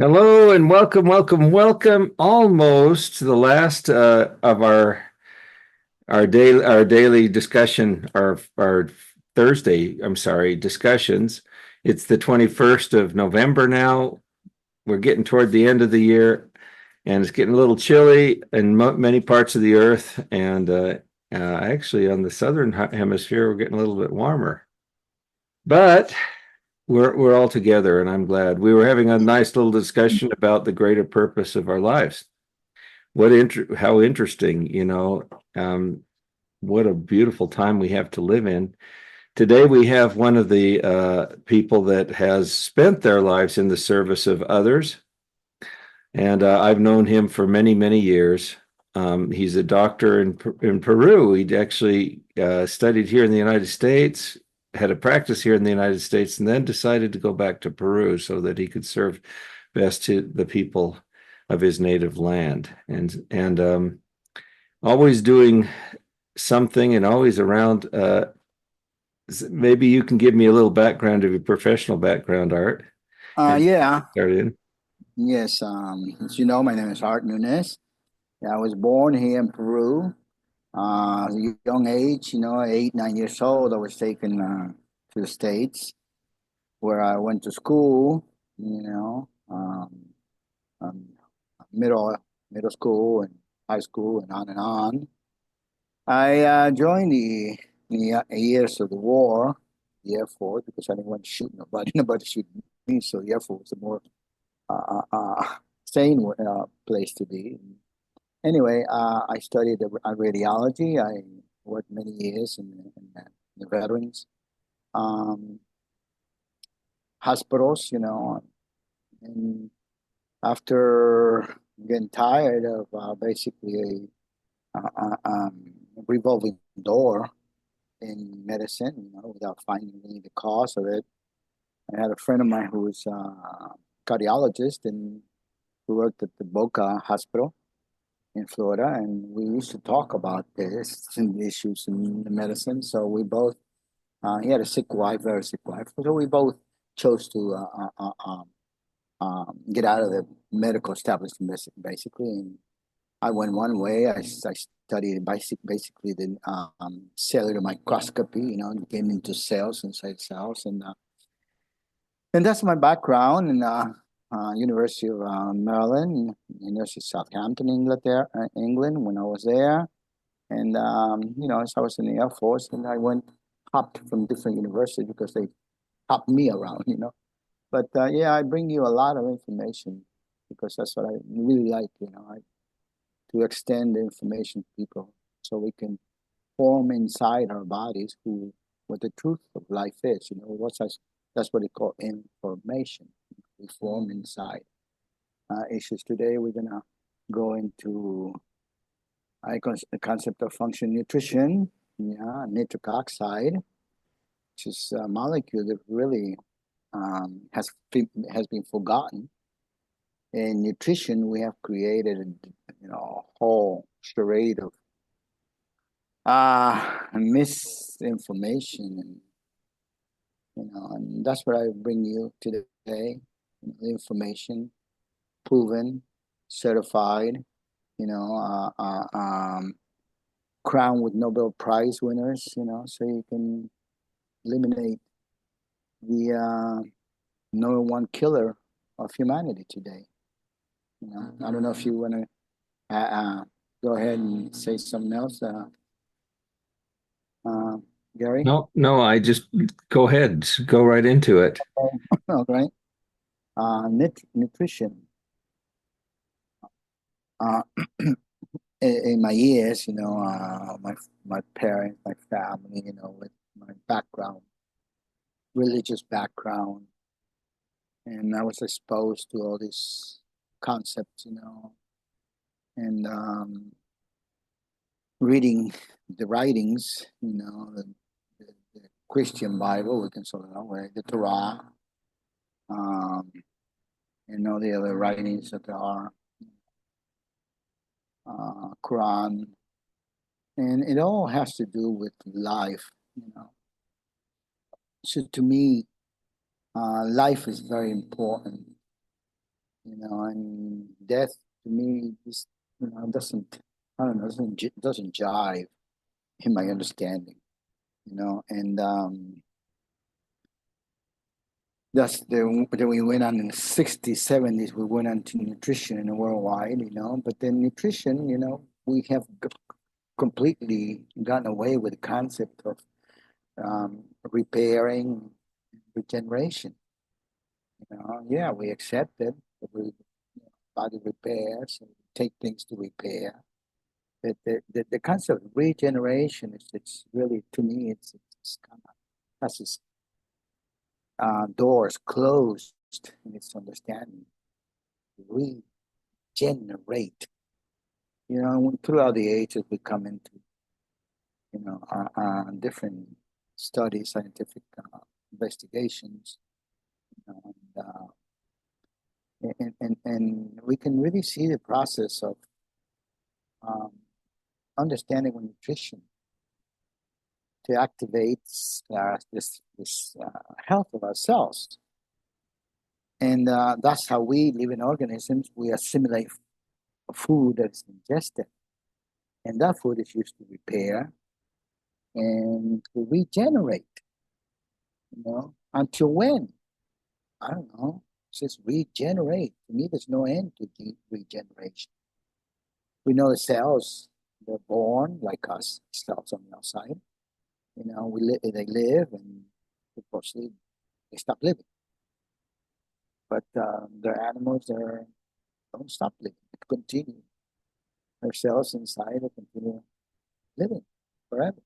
Hello and welcome, welcome, welcome. Almost to the last of our daily discussion, our Thursday, I'm sorry, discussions. It's the 21st of November now. We're getting toward the end of the year, and it's getting a little chilly in many parts of the earth. And actually, on the southern hemisphere, we're getting a little bit warmer. But we're all together, and I'm glad. We were having a nice little discussion about the greater purpose of our lives. How interesting, what a beautiful time we have to live in. Today we have one of the people that has spent their lives in the service of others, and I've known him for many, many years. He's a doctor in Peru. He actually studied here in the United States, had a practice here in the United States, and then decided to go back to Peru so that he could serve best to the people of his native land, and always doing something and always around. Maybe you can give me a little background of your professional background, Art, and Yeah, start in. yes. As you know, my name is Heart Nunez. Yeah, I was born here in Peru. At a young age, 8, 9 years old, I was taken to the States where I went to school, um, middle middle school and high school and on and on. I joined the years of the war, the Air Force, because I didn't want to shoot nobody. Nobody shoot me, so the Air Force was a more sane place to be. Anyway, I studied radiology. I worked many years in the veterans um, hospitals, and after getting tired of basically a revolving door in medicine, without finding really the cause of it, I had a friend of mine who was a cardiologist and who worked at the Boca Hospital in Florida, and we used to talk about this and issues in the medicine. So we both, he had a sick wife, very sick wife. So we both chose to get out of the medical establishment, basically. And I went one way. I studied basically the cellular microscopy, getting into cells inside cells, and that's my background. And University of Maryland, University of Southampton, England, when I was there. And, as I was in the Air Force, and I hopped from different universities because they hopped me around. But yeah, I bring you a lot of information because that's what I really like, to extend the information to people so we can form inside our bodies what the truth of life is. That's what they call information. We form inside. Issues today, we're going to go into the concept of function nutrition, yeah, nitric oxide, which is a molecule that really has been forgotten. In nutrition, we have created a whole charade of misinformation, and that's what I bring you today. The information, proven, certified, you know, crowned with Nobel Prize winners, so you can eliminate the number one killer of humanity today. I don't know if you want to go ahead and say something else, uh, Gary. No, no, I just go ahead, go right into it. All right. Nutrition. Uh, in my years, my parents, my family, with my background, religious background, and I was exposed to all these concepts, and reading the writings, the Christian Bible, we can sort of know, the Torah, um, and all the other writings that there are, Quran, and it all has to do with life. So to me, life is very important. and death to me is, doesn't, I don't know, doesn't jive in my understanding, and then we went on in the 60s, 70s, we went on to nutrition in the worldwide, but then nutrition, we have completely gotten away with the concept of repairing, regeneration. Yeah, we accept it. Body repairs, and take things to repair. But the concept of regeneration it's really, to me, it's kind of has its doors closed in its understanding. Regenerate. Throughout the ages, we come into different studies, scientific investigations, and we can really see the process of understanding nutrition to activate this health of our cells. And that's how we, living organisms, we assimilate food that's ingested. And that food is used to repair and to regenerate. Until when? I don't know. It says regenerate. To me, there's no end to the regeneration. We know the cells, they're born like us, cells on the outside. They live, and unfortunately, they stop living. But the animals don't stop living. They continue. Their cells inside will continue living forever.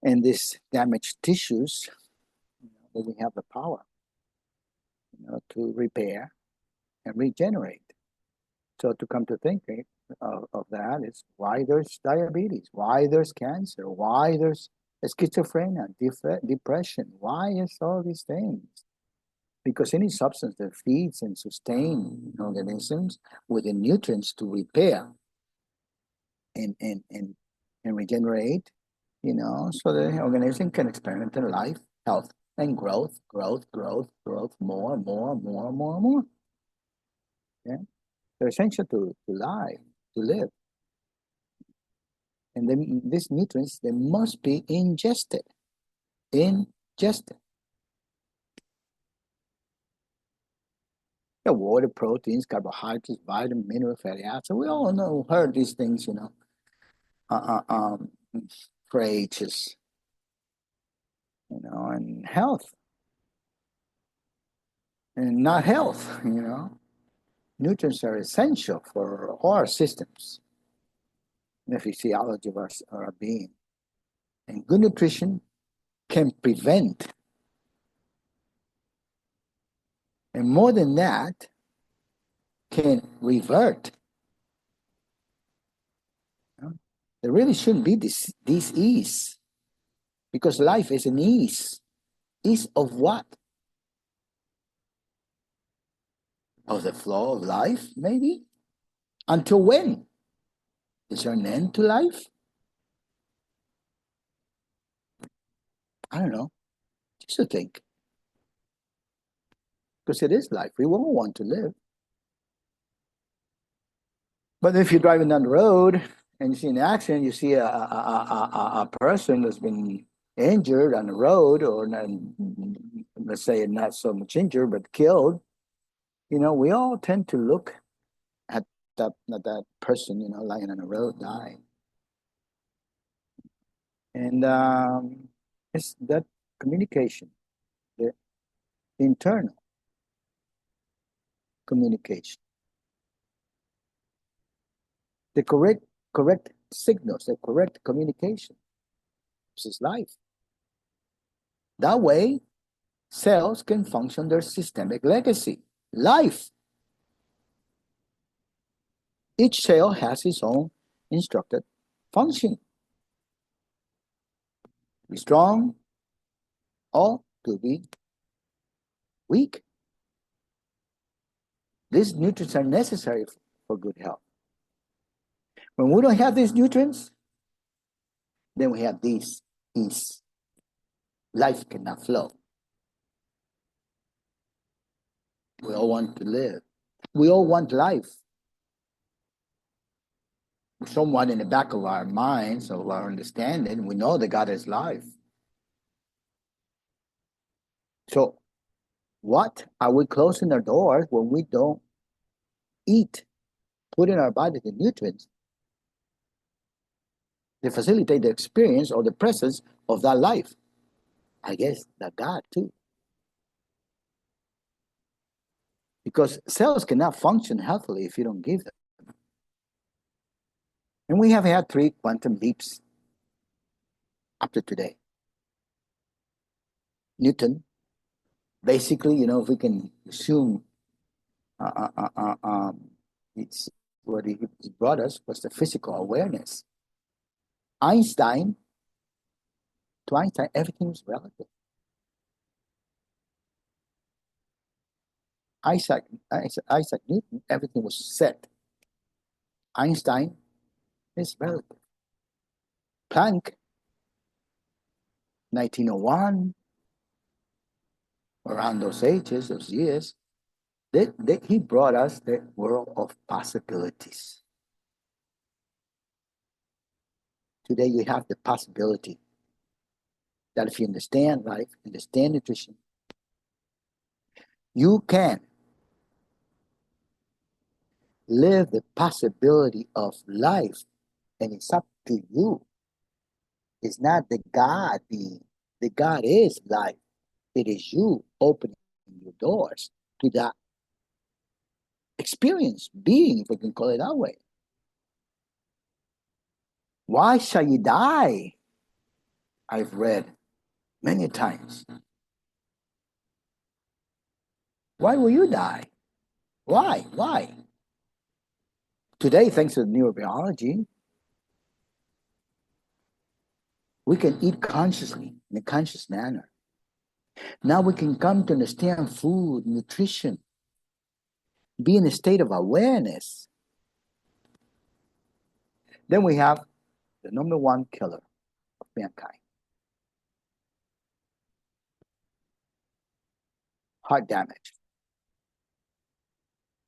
And these damaged tissues, we have the power, to repair and regenerate. So to come to think of that is why there's diabetes, why there's cancer, why there's schizophrenia, depression, why is all these things? Because any substance that feeds and sustains organisms with the nutrients to repair and regenerate, so the organism can experiment in life, health, and growth, more and more. Yeah, they're essential to life, to live. And then these nutrients, they must be ingested. The water, proteins, carbohydrates, vitamin, mineral, fatty acids. We all heard these things, for ages, and health. And not health, Nutrients are essential for all our systems, the physiology of our being. And good nutrition can prevent. And more than that, can revert. There really shouldn't be this ease, because life is an ease. Ease of what? Of the flow of life, maybe? Until when? Is there an end to life? I don't know. Just to think. Because it is life. We won't want to live. But if you're driving down the road and you see an accident, you see a person that's been injured on the road, or not, let's say not so much injured, but killed, we all tend to look at that person, lying on the road, dying. And it's that communication, the internal communication, the correct signals, the correct communication. This is life. That way, cells can function their systemic legacy. Life. Each cell has its own instructed function. Be strong or to be weak. These nutrients are necessary for good health. When we don't have these nutrients, then we have these ease. Life cannot flow. We all want to live. We all want life. Somewhat in the back of our minds, of our understanding, we know that God is life. So, what are we closing our doors when we don't eat, put in our body the nutrients to facilitate the experience or the presence of that life? I guess that God too. Because cells cannot function healthily if you don't give them. And we have had 3 quantum leaps up to today. Newton, basically, if we can assume it's what he brought us was the physical awareness. Einstein, to Einstein, everything is relative. Isaac Newton, everything was set. Einstein is relative. Planck, 1901, around those ages, those years, he brought us the world of possibilities. Today you have the possibility that if you understand life, understand nutrition, you can live the possibility of life, and it's up to you. It's not the God being. The God is life. It is you opening your doors to that experience, being, if we can call it that way. Why shall you die? I've read many times. Why will you die? Why? Why? Today, thanks to neurobiology, we can eat consciously in a conscious manner. Now we can come to understand food, nutrition, be in a state of awareness. Then we have the number 1 killer of mankind. Heart damage.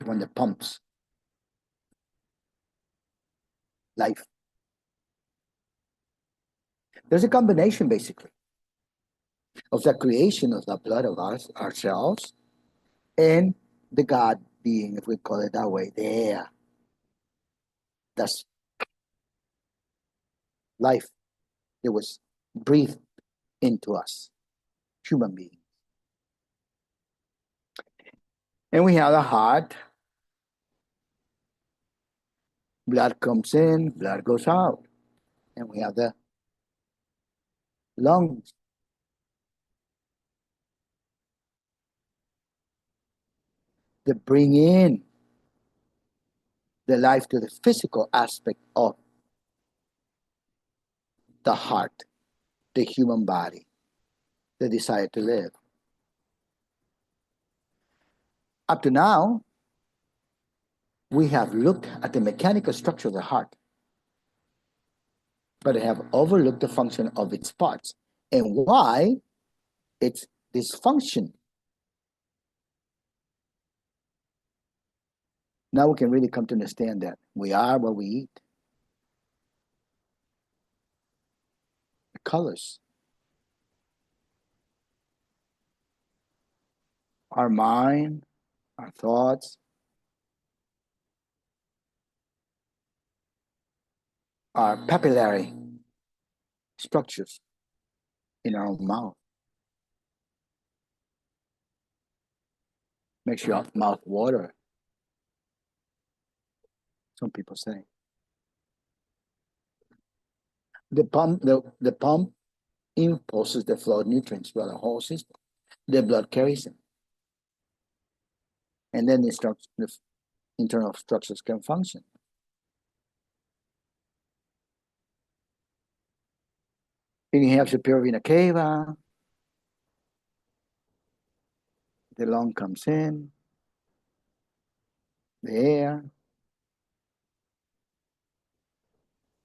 When the pumps life. There's a combination, basically, of the creation of the blood of us, ourselves, and the God being, if we call it that way, the air. That's life that was breathed into us, human beings. And we have the heart. Blood comes in, blood goes out. And we have the lungs. That bring in the life to the physical aspect of the heart, the human body, the desire to live. Up to now, we have looked at the mechanical structure of the heart, but have overlooked the function of its parts and why it's dysfunction. Now we can really come to understand that we are what we eat. The colors. Our mind, our thoughts, our papillary structures in our own mouth. Makes your mouth water, some people say. The pump impulses the flow of nutrients throughout the whole system. The blood carries them. And then the internal structures can function. Then you have superior vena cava. The lung comes in, the air.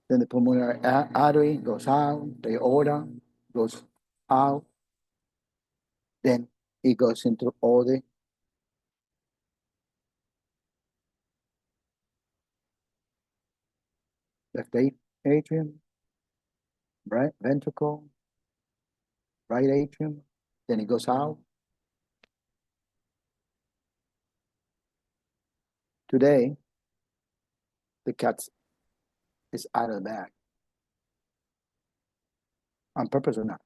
Then the pulmonary artery goes out, the aorta goes out. Then it goes into all the left atrium, right ventricle, right atrium, then it goes out. Today, the cat is out of the bag. On purpose or not.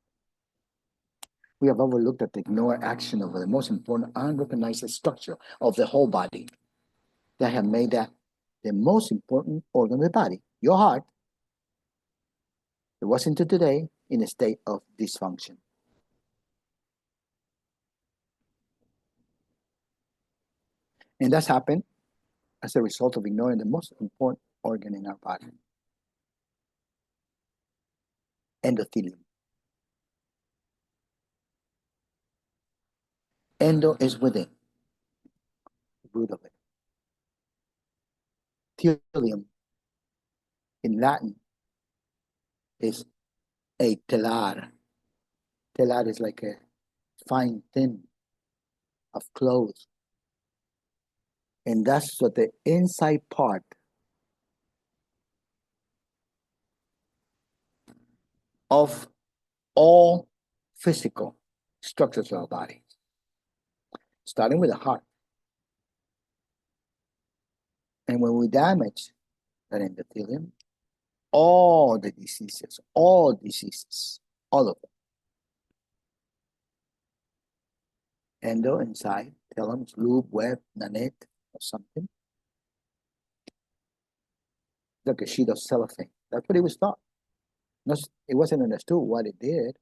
We have overlooked that the ignored action of the most important unrecognized structure of the whole body that have made that the most important organ of the body, your heart, it was until today in a state of dysfunction. And that's happened as a result of ignoring the most important organ in our body, endothelium. Endo is within, root of it. Thelium in Latin is a telar. Telar is like a fine thin of clothes. And that's what the inside part of all physical structures of our body, starting with the heart. And when we damage that endothelium, all diseases, all of them. Endo inside, thelum, loop, web, nanette, or something. Like a sheet of cellophane. That's what it was thought. It wasn't understood what it did.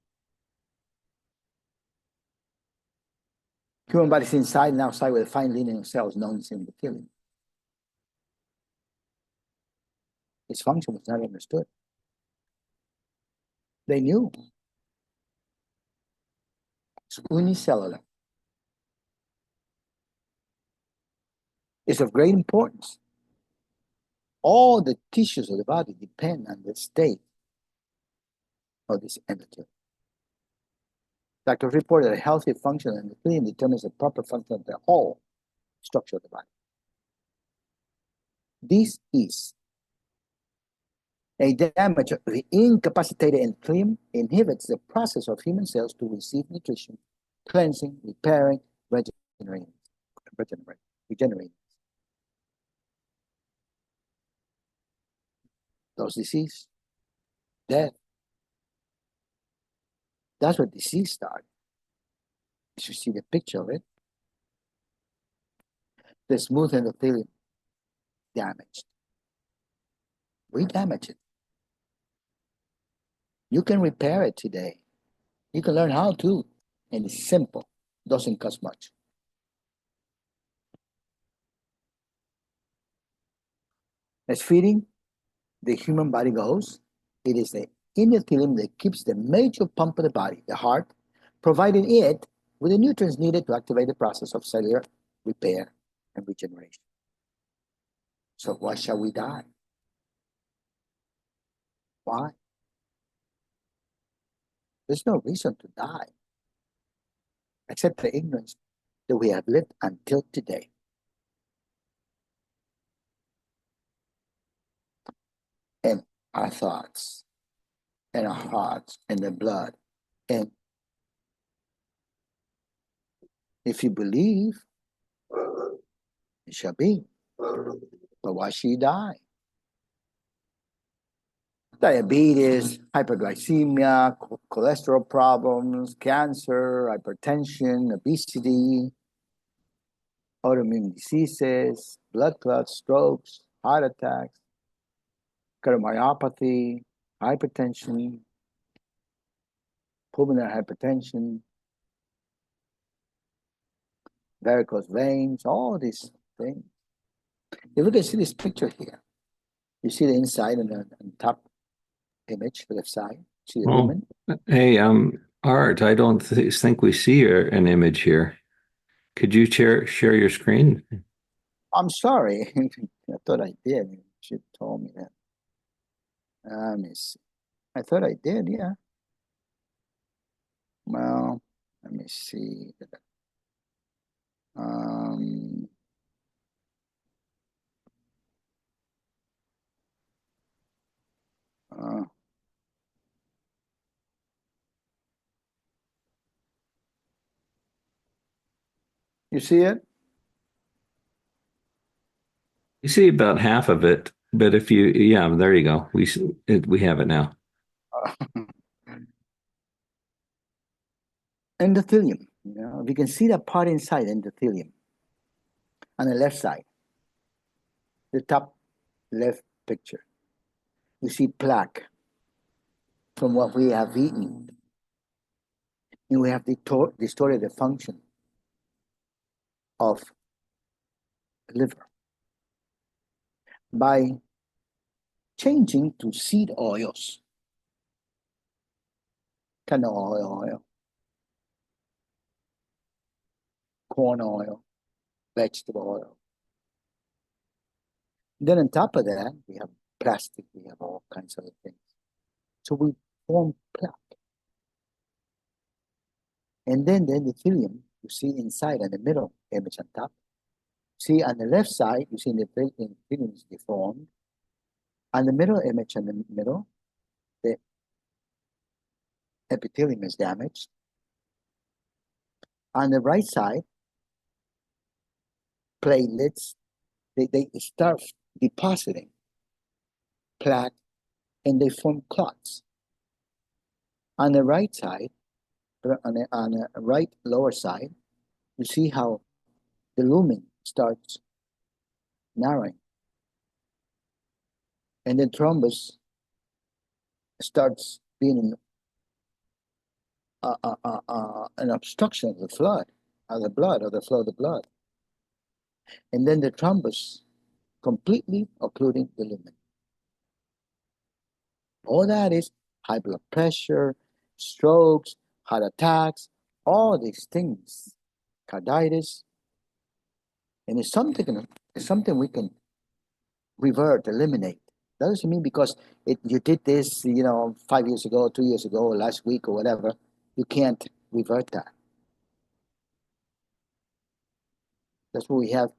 Human body's inside and outside with a fine linear cells known as endothelium. Its function was not understood. They knew. It's unicellular. It's of great importance. All the tissues of the body depend on the state of this endothelium. Doctors reported that a healthy function of the endothelium determines the proper function of the whole structure of the body. This is a damage of the incapacitated endothelium inhibits the process of human cells to receive nutrition, cleansing, repairing, regenerating. Those disease, death. That's what disease started. You should see the picture of it. The smooth endothelium damaged. We damage it. You can repair it today. You can learn how to, and it's simple. Doesn't cost much. As feeding the human body goes, it is the endothelium that keeps the major pump of the body, the heart, providing it with the nutrients needed to activate the process of cellular repair and regeneration. So why shall we die? Why? There's no reason to die, except the ignorance that we have lived until today. And our thoughts, and our hearts, and the blood. And if you believe, it shall be. But why should you die? Diabetes, hyperglycemia, cholesterol problems, cancer, hypertension, obesity, autoimmune diseases, blood clots, strokes, heart attacks, cardiomyopathy, hypertension, pulmonary hypertension, varicose veins, all these things. You look and see this picture here. You see the inside and the top image, the left side. See the woman. Hey, Art, I don't think we see an image here. Could you share your screen? I'm sorry. I thought I did. She told me that. Let me see. I thought I did, yeah. Well, let me see. Um, You see it? You see about half of it, but if you, yeah, there you go. We have it now. Endothelium. We can see that part inside endothelium on the left side, the top left picture. You see plaque from what we have eaten. And we have distorted the function of liver by changing to seed oils, canola oil, corn oil, vegetable oil. Then on top of that, we have plastic, we have all kinds of things. So we form plaque. And then the endothelium, you see inside on the middle image on top. See on the left side, you see the endothelium is deformed. On the middle image in the middle, the epithelium is damaged. On the right side, platelets, they start depositing plaque and they form clots. On the right side, on the right lower side, you see how the lumen starts narrowing. And then thrombus starts being an obstruction of the flood, of the blood, or the flow of the blood. And then the thrombus completely occluding the lumen. All that is high blood pressure, strokes, heart attacks, all these things, carditis. And it's something we can revert, eliminate. That doesn't mean because you did this, 5 years ago, 2 years ago, or last week, or whatever, you can't revert that. That's why we have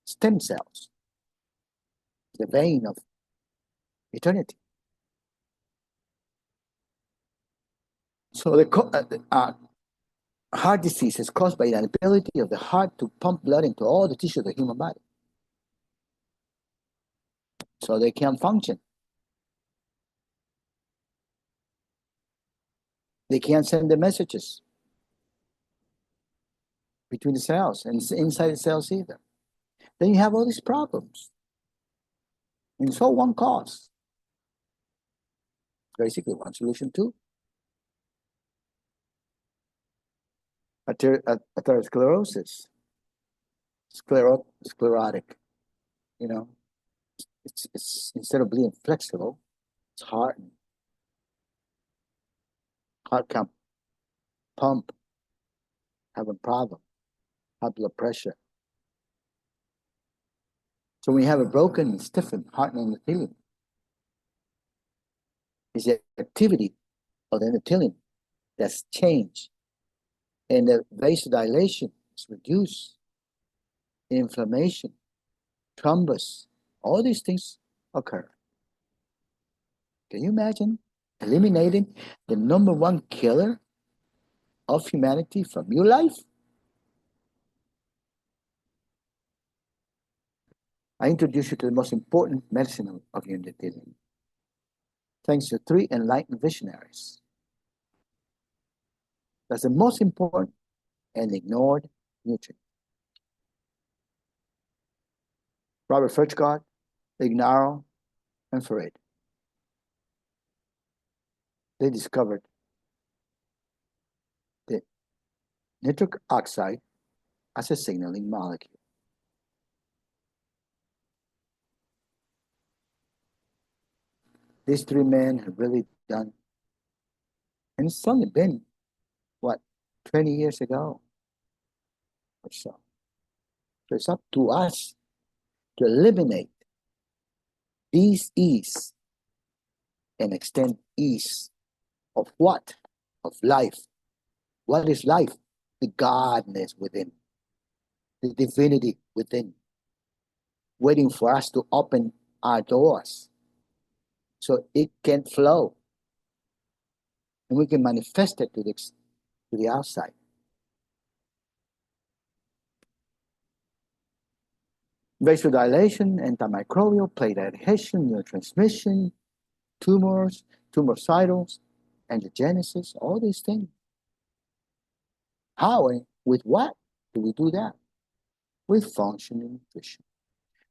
stem cells, the vein of eternity. So the heart disease is caused by the inability of the heart to pump blood into all the tissue of the human body. So they can't function. They can't send the messages between the cells and inside the cells either. Then you have all these problems. And so one cause. Basically one solution too. Atherosclerosis. Sclerotic. It's instead of being flexible, it's hardened. Heart can't pump, having problem, high blood pressure. So when you have a broken and stiffened heart endothelium, it's the activity of the endothelium that's changed, and the vasodilation is reduced, inflammation, thrombus, all these things occur. Can you imagine eliminating the number one killer of humanity from your life? I introduce you to the most important medicine of your endothelium, thanks to 3 enlightened visionaries. That's the most important and ignored nutrient. Robert Furchgott, Ignaro, and Farid. They discovered the nitric oxide as a signaling molecule. These 3 men have really done, and it's only been, 20 years ago or so. So it's up to us to eliminate these ease and extend ease of what? Of life. What is life? The godness within, the divinity within, waiting for us to open our doors so it can flow and we can manifest it to the outside. vasodilation, antimicrobial, plate adhesion, neurotransmission, tumors, tumoricidals, angiogenesis, all these things. How and with what do we do that? With functional nutrition.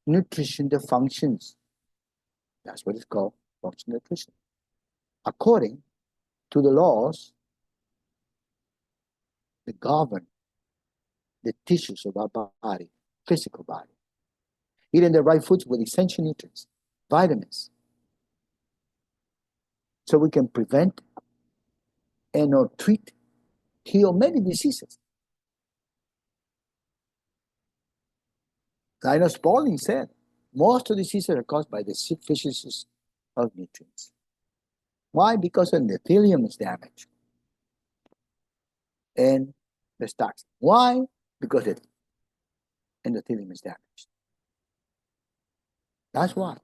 Nutrition that functions. That's what it's called, functional nutrition. According to the laws that govern the tissues of our body, physical body. Eating the right foods with essential nutrients, vitamins, so we can prevent and or treat, heal many diseases. Linus Pauling said, most of the diseases are caused by the deficiencies of nutrients. Why? Because the endothelium is damaged and there's toxin. Why? Because the endothelium is damaged. That's why.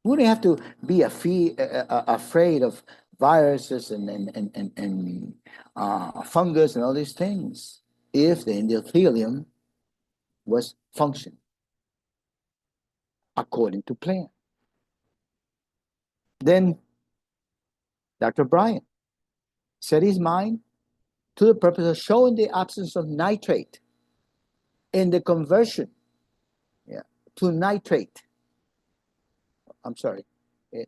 We wouldn't have to be afraid of viruses and fungus and all these things if the endothelium was functioning according to plan. Then Dr. Bryan set his mind to the purpose of showing the absence of nitrate in the conversion to nitrate. I'm sorry,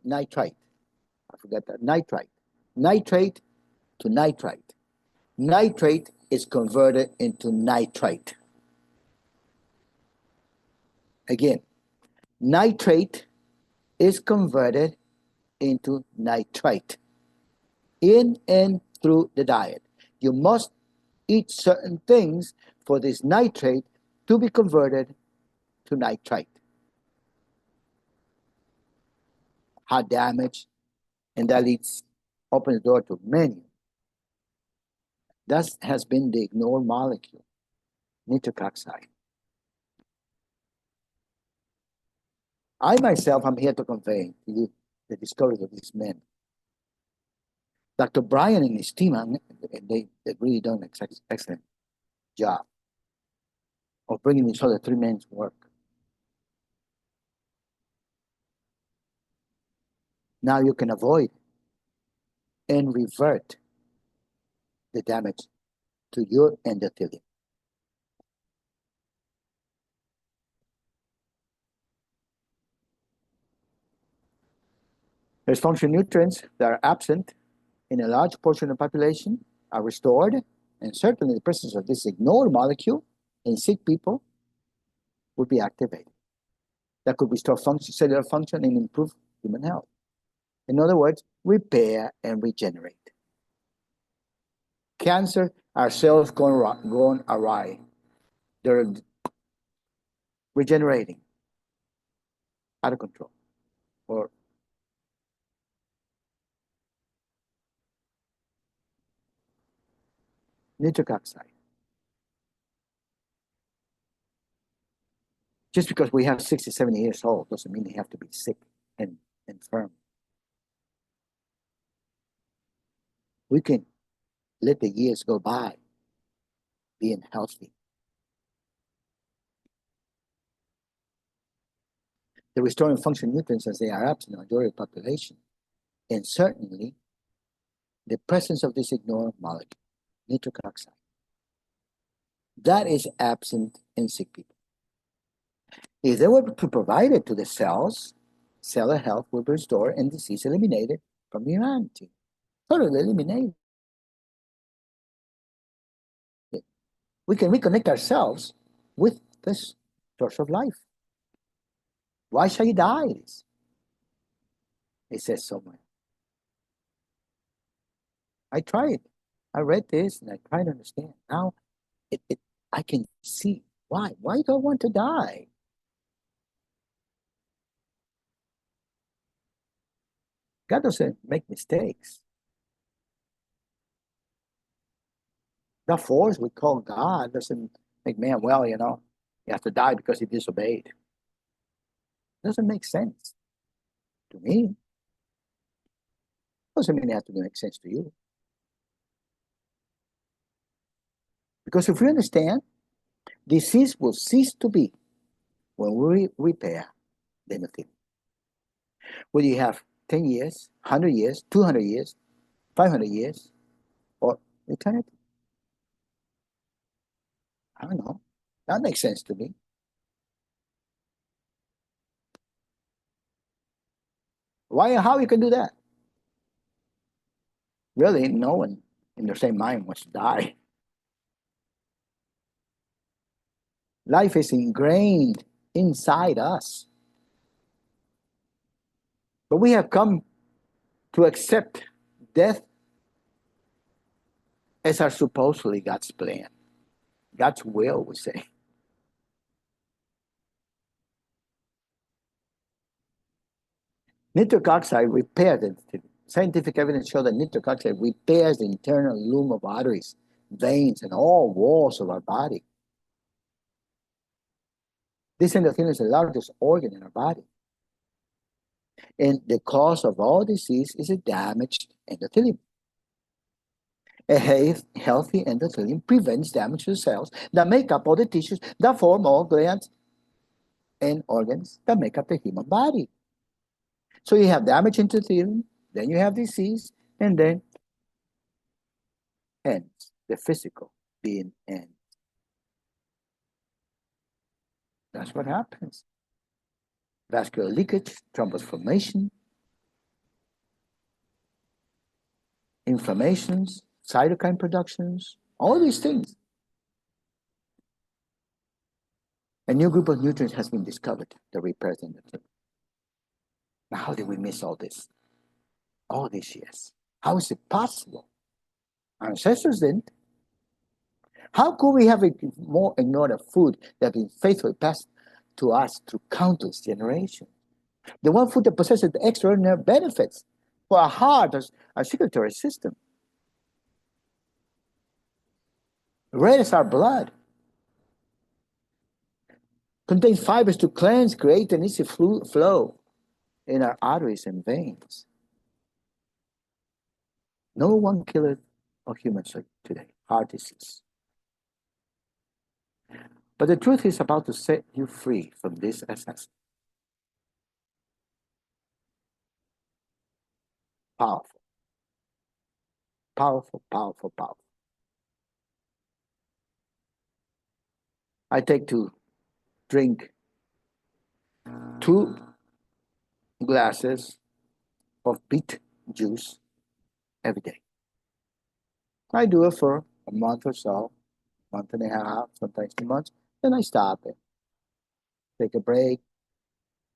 nitrite. I forgot that. Nitrite. Nitrate to nitrite. Nitrate is converted into nitrite. Again, nitrate is converted into nitrite in and through the diet. You must eat certain things for this nitrate to be converted to nitrite. How damaged, and that opens the door to many. That has been the ignored molecule, nitric oxide. I myself am here to convey to you the discovery of these men. Dr. Bryan and his team, they've really done an excellent job of bringing these other three men to work. Now you can avoid and revert the damage to your endothelium. There's functional nutrients that are absent in a large portion of the population are restored, and certainly the presence of this ignored molecule in sick people would be activated. That could restore cellular function and improve human health. In other words, repair and regenerate. Cancer, our cells going awry. They're regenerating out of control. Or nitric oxide. Just because we have 60, 70 years old doesn't mean they have to be sick and infirm. We can let the years go by being healthy. The restoring functional nutrients as they are absent in the majority of the population, and certainly the presence of this ignored molecule, nitric oxide, that is absent in sick people. If they were to provide it to the cells, cellular health will be restored and disease eliminated from humanity. Totally eliminated. We can reconnect ourselves with this source of life. Why shall you die? It says somewhere. I tried. I read this and I tried to understand. Now I can see why. Why do I want to die? God doesn't make mistakes. The force we call God doesn't make man, well, he has to die because he disobeyed. Doesn't make sense to me. Doesn't mean it has to make sense to you. Because if we understand Disease will cease to be when we repair the endothelium. Whether you have 10 years, 100 years, 200 years, 500 years, or eternity. I don't know. That makes sense to me. Why? How you can do that? Really, no one in their same mind wants to die. Life is ingrained inside us. But we have come to accept death as our supposedly God's plan. God's will, we say. Nitric oxide repairs the scientific evidence shows that nitric oxide repairs the internal lumen of arteries, veins, and all walls of our body. This endothelium is the largest organ in our body. And the cause of all disease is a damaged endothelium. A healthy endothelium prevents damage to the cells that make up all the tissues that form all glands and organs that make up the human body. So you have damage endothelium, then you have disease, and then ends, the physical being ends. That's what happens. Vascular leakage, thrombus formation, inflammations, cytokine productions, all these things. A new group of nutrients has been discovered that repairs endothelium. Now, how did we miss all this? All these years. How is it possible? Our ancestors didn't. How could we have more ignored a food that has been faithfully passed to us through countless generations? The one food that possesses the extraordinary benefits for our heart, our circulatory system. Red is our blood. Contains fibers to cleanse, create an easy flow in our arteries and veins. No one killer of humans today, heart disease. But the truth is about to set you free from this assessment. Powerful. Powerful, powerful, powerful. I take to drink 2 glasses of beet juice every day. I do it for a month or so, month and a half, sometimes 2 months, then I stop it, take a break,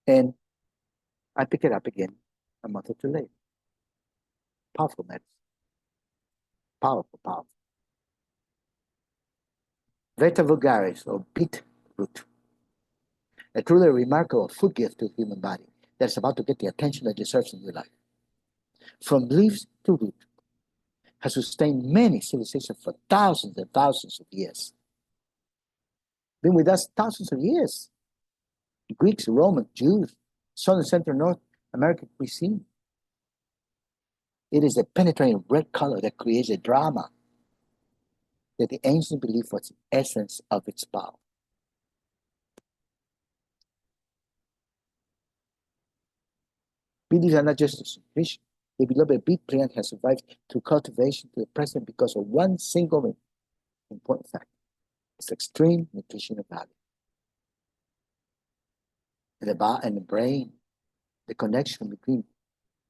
and I pick it up again a month or 2 later. Powerful medicine. Powerful, powerful. Veta vulgaris, or beetroot. A truly remarkable food gift to the human body that's about to get the attention that deserves in your life. From leaves to root, has sustained many civilizations for thousands and thousands of years. Been with us thousands of years. Greeks, Romans, Jews, Southern Central North American cuisine. It is the penetrating red color that creates a drama that the ancients believed was the essence of its power. Beets are not just a nutrition. The beloved beet plant has survived through cultivation to the present because of one single important fact: its extreme nutritional value. And the brain, the connection between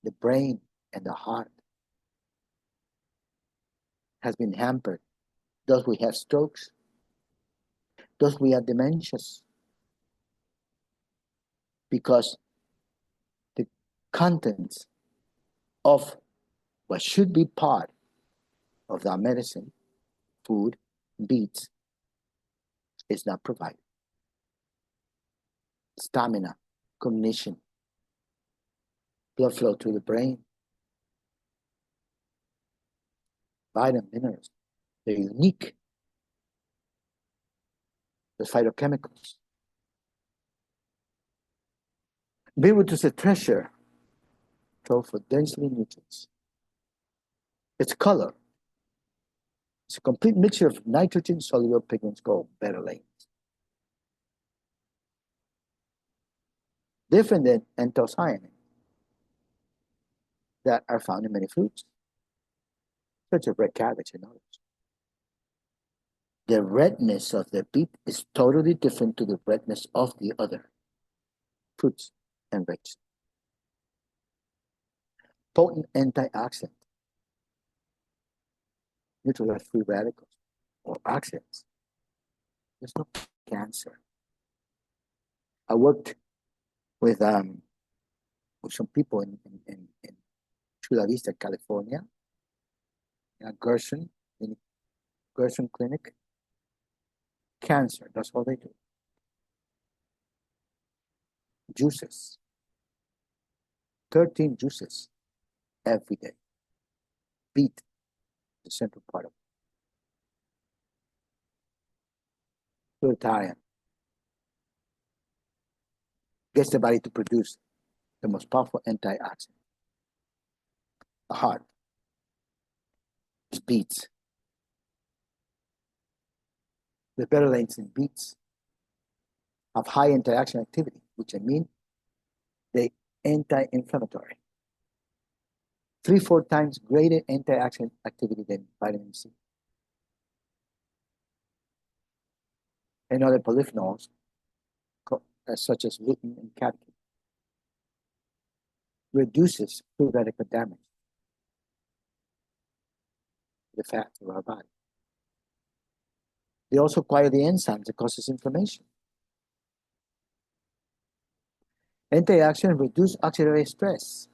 the brain and the heart has been hampered. Thus we have strokes. Thus we have dementias. Because the contents of what should be part of our medicine, food, beets, is not provided. Stamina, cognition, blood flow to the brain, vitamins, minerals, they're unique. The phytochemicals. Beetroot is a treasure trove for densely nutrients. Its color is a complete mixture of nitrogen soluble pigments called betalains. different than anthocyanins that are found in many fruits, such as red cabbage and others. The redness of the beet is totally different to the redness of the other fruits and vegetables. Potent antioxidant, neutralize free radicals or oxidants. There's no cancer. I worked with some people in Chula Vista, California, in a Gerson clinic. Cancer, that's all they do. Juices, 13 juices every day. Beet, the central part of it. Glutathione gets the body to produce the most powerful antioxidant. The heart is beets. The betalains in beets have high antioxidant activity, which I mean they anti-inflammatory. 3-4 times greater antioxidant activity than vitamin C. And other polyphenols, such as lutein and catechin, reduces free radical damage to the fats of our body. They also quiet the enzymes that causes inflammation. Antioxidants reduce oxidative stress.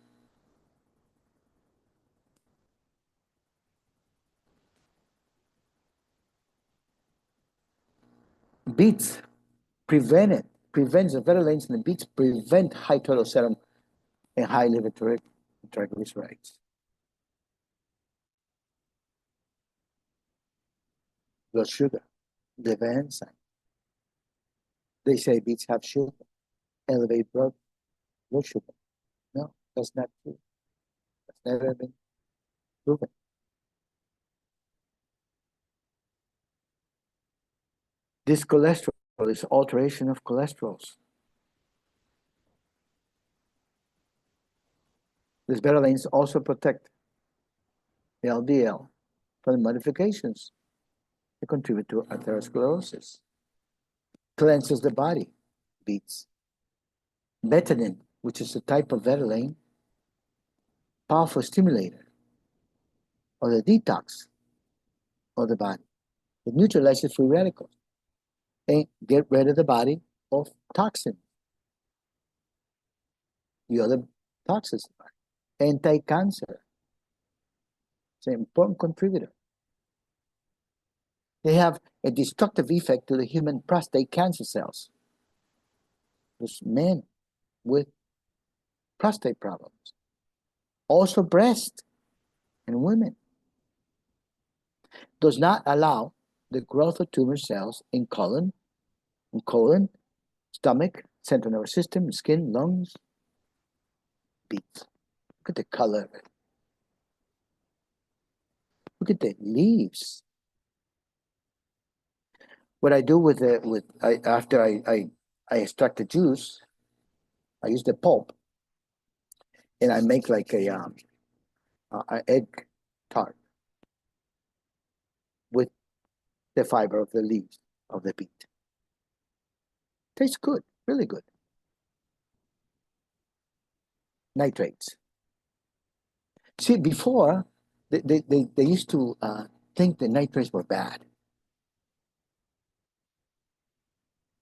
Beets prevents the betalains in the beets prevent high total serum and high liver triglycerides. Blood sugar, liver enzyme. They say beets have sugar, elevate blood sugar. No, that's not true. That's never been proven. This cholesterol is alteration of cholesterols. These betalains also protect the LDL from the modifications that contribute to atherosclerosis. Cleanses the body, beets. Betanin, which is a type of betalain, powerful stimulator of the detox of the body. It neutralizes free radicals and get rid of the body of toxins, the other toxins. Anti-cancer. It's an important contributor. They have a destructive effect to the human prostate cancer cells. Those men with prostate problems. Also breast in women. Does not allow the growth of tumor cells in colon, stomach, central nervous system, skin, lungs. Beets. Look at the color of it. Look at the leaves. What I do after I extract the juice, I use the pulp, and I make like a egg tart with the fiber of the leaves of the beet. Tastes good, really good. Nitrates. See, before they used to think the nitrates were bad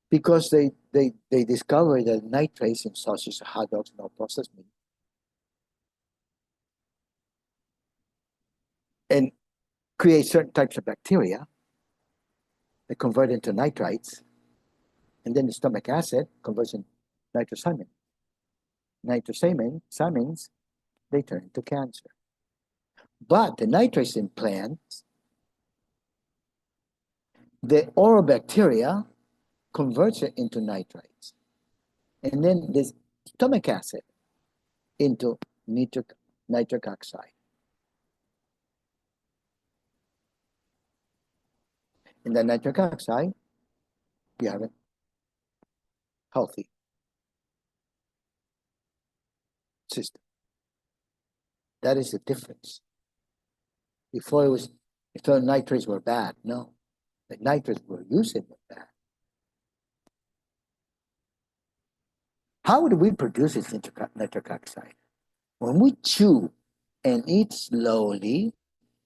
because they discovered that nitrates in sausage, hot dogs, and all processed meat, and create certain types of bacteria that convert into nitrites, and then the stomach acid converts into nitrosamine. Nitrosamines, they turn into cancer. But the nitrates in plants, the oral bacteria converts it into nitrites. And then this stomach acid into nitric oxide. In the nitric oxide, you have a healthy system. That is the difference. Before nitrates were bad. No, the nitrates we're using were bad. How do we produce this nitric oxide? When we chew and eat slowly,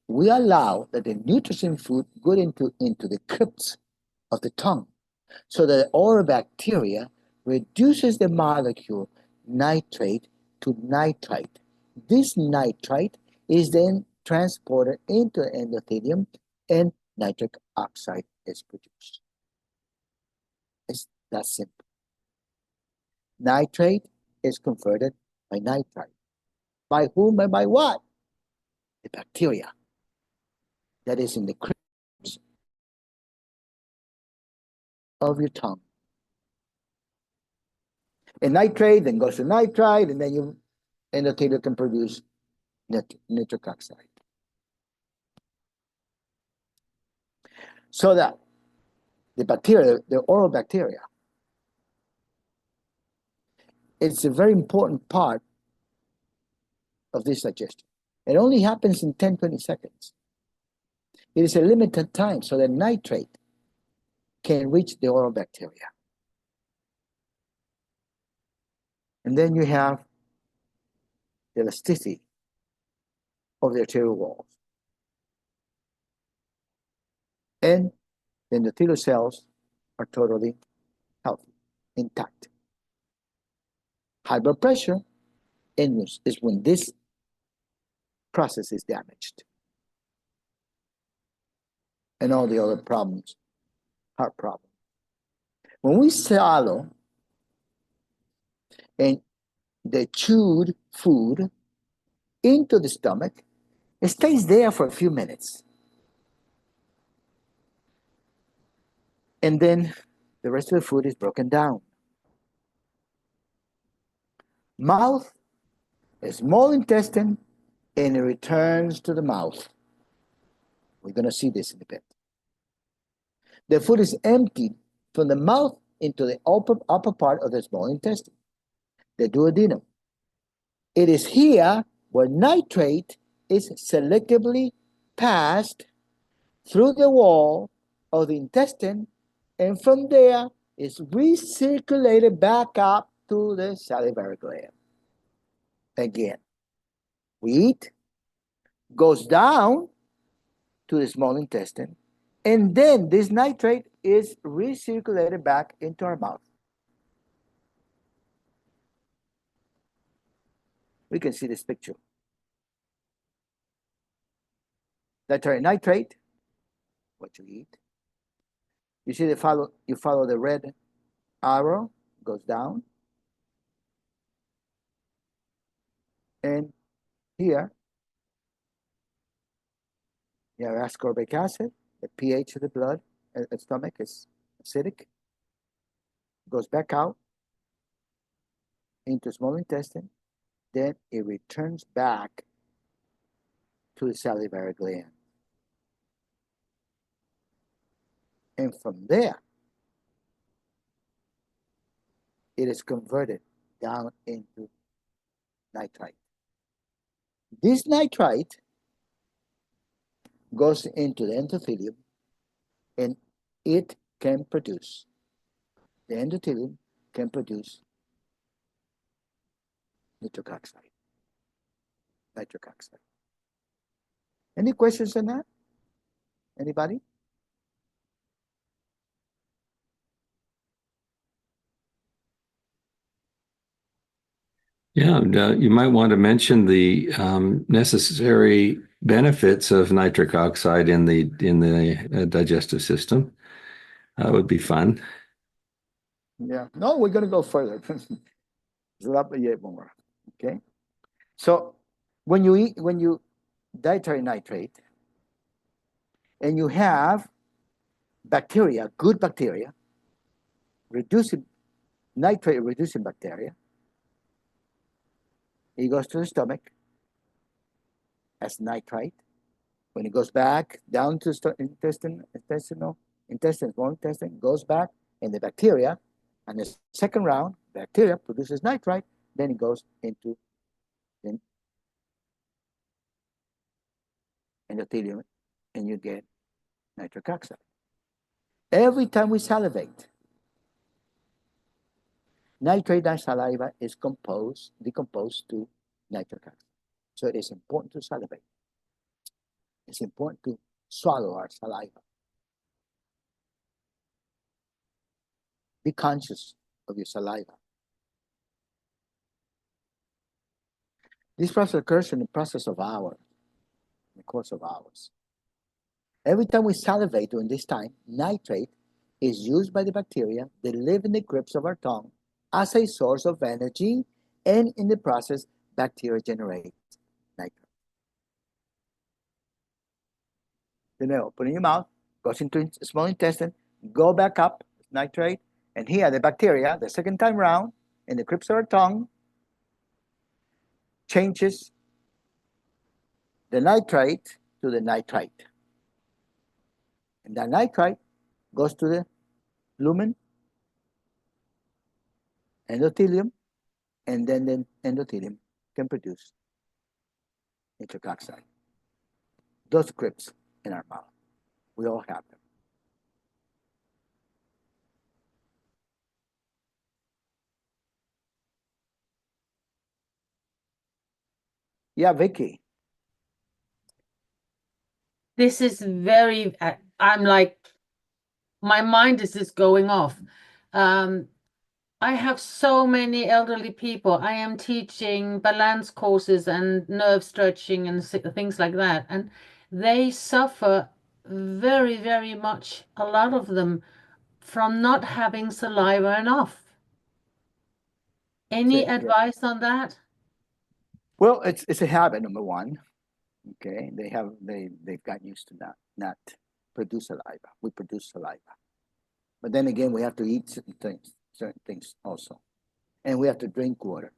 we allow that the nutrient food go into the crypts of the tongue, so that the oral bacteria reduces the molecule nitrate to nitrite. This nitrite is then transported into the endothelium and nitric oxide is produced. It's that simple. Nitrate is converted by nitrite. By whom and by what? The bacteria that is in the crypts of your tongue. And nitrate then goes to nitrite, and then endothelium can produce nitric oxide. So that the bacteria, the oral bacteria, it's a very important part of this digestion. It only happens in 10-20 seconds. It is a limited time, so that nitrate can reach the oral bacteria. And then you have the elasticity of the arterial walls. And the endothelial cells are totally healthy, intact. High blood pressure is when this process is damaged. And all the other problems, heart problems. When we swallow and the chewed food into the stomach, it stays there for a few minutes. And then the rest of the food is broken down. Mouth, a small intestine, and it returns to the mouth. We're going to see this in a bit. The food is emptied from the mouth into the upper part of the small intestine, the duodenum. It is here where nitrate is selectively passed through the wall of the intestine, and from there is recirculated back up to the salivary gland. Again, we eat, goes down to the small intestine, and then this nitrate is recirculated back into our mouth. We can see this picture. Dietary nitrate, what you eat. You see you follow the red arrow, goes down. And here, you have ascorbic acid. The pH of the blood, the stomach is acidic. Goes back out into small intestine. Then it returns back to the salivary gland. And from there, it is converted down into nitrite. This nitrite goes into the endothelium, and it can produce, the endothelium can produce nitric oxide. Any questions on that? Anybody? Yeah, you might want to mention the necessary benefits of nitric oxide in the digestive system. That would be fun. Yeah. No, we're going to go further. There's a lot more. Okay. So when you dietary nitrate, and you have bacteria, good bacteria, nitrate reducing bacteria, it goes to the stomach as nitrite. When it goes back down to the small intestine, goes back, and the bacteria, and the second round, bacteria produces nitrite, then it goes into endothelium, and you get nitric oxide. Every time we salivate, nitrate and saliva is decomposed to nitric oxide. So it is important to salivate. It's important to swallow our saliva. Be conscious of your saliva. This process occurs in the process of hours, in the course of hours. Every time we salivate during this time, nitrate is used by the bacteria that live in the crypts of our tongue as a source of energy, and in the process, bacteria generate nitrate. Then they open in your mouth, goes into the small intestine, go back up, nitrate, and here the bacteria, the second time round, in the crypts of our tongue, changes the nitrate to the nitrite. And that nitrite goes to the lumen, endothelium, and then the endothelium can produce nitric oxide. Those crypts in our mouth, we all have them. Yeah, Vicky. This is very, I'm like, my mind is just going off. I have so many elderly people. I am teaching balance courses and nerve stretching and things like that. And they suffer very, very much, a lot of them, from not having saliva enough. Any Yeah. advice on that? Well, it's a habit, number one. Okay, they've gotten used to not produce saliva. We produce saliva, but then again, we have to eat certain things also, and we have to drink water.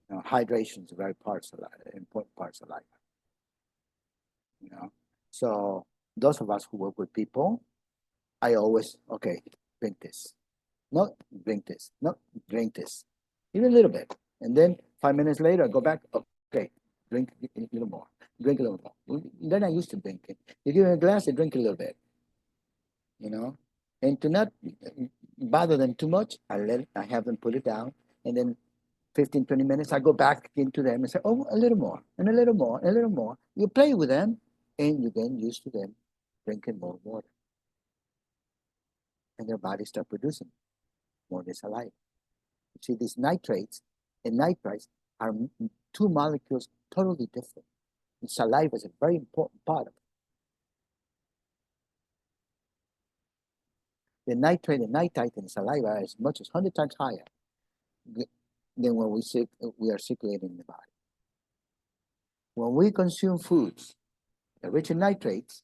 You know, hydration is a very important part of saliva. You know, so those of us who work with people, I always drink this, no, drink this, no, drink this, even a little bit, and then 5 minutes later, I go back. Okay, drink a little more, drink a little more. Then I used to drink it. You give me a glass, I drink a little bit. You know, and to not bother them too much, I have them put it down, and then 15, 20 minutes, I go back into them and say, oh, a little more, and a little more, and a little more. You play with them, and you get used to them drinking more water. And their bodies start producing more of the saliva. You see, these nitrates and nitrites are two molecules totally different. And saliva is a very important part of it. The nitrate and nitrite in saliva are as much as 100 times higher than when we are circulating in the body. When we consume foods that are rich in nitrates,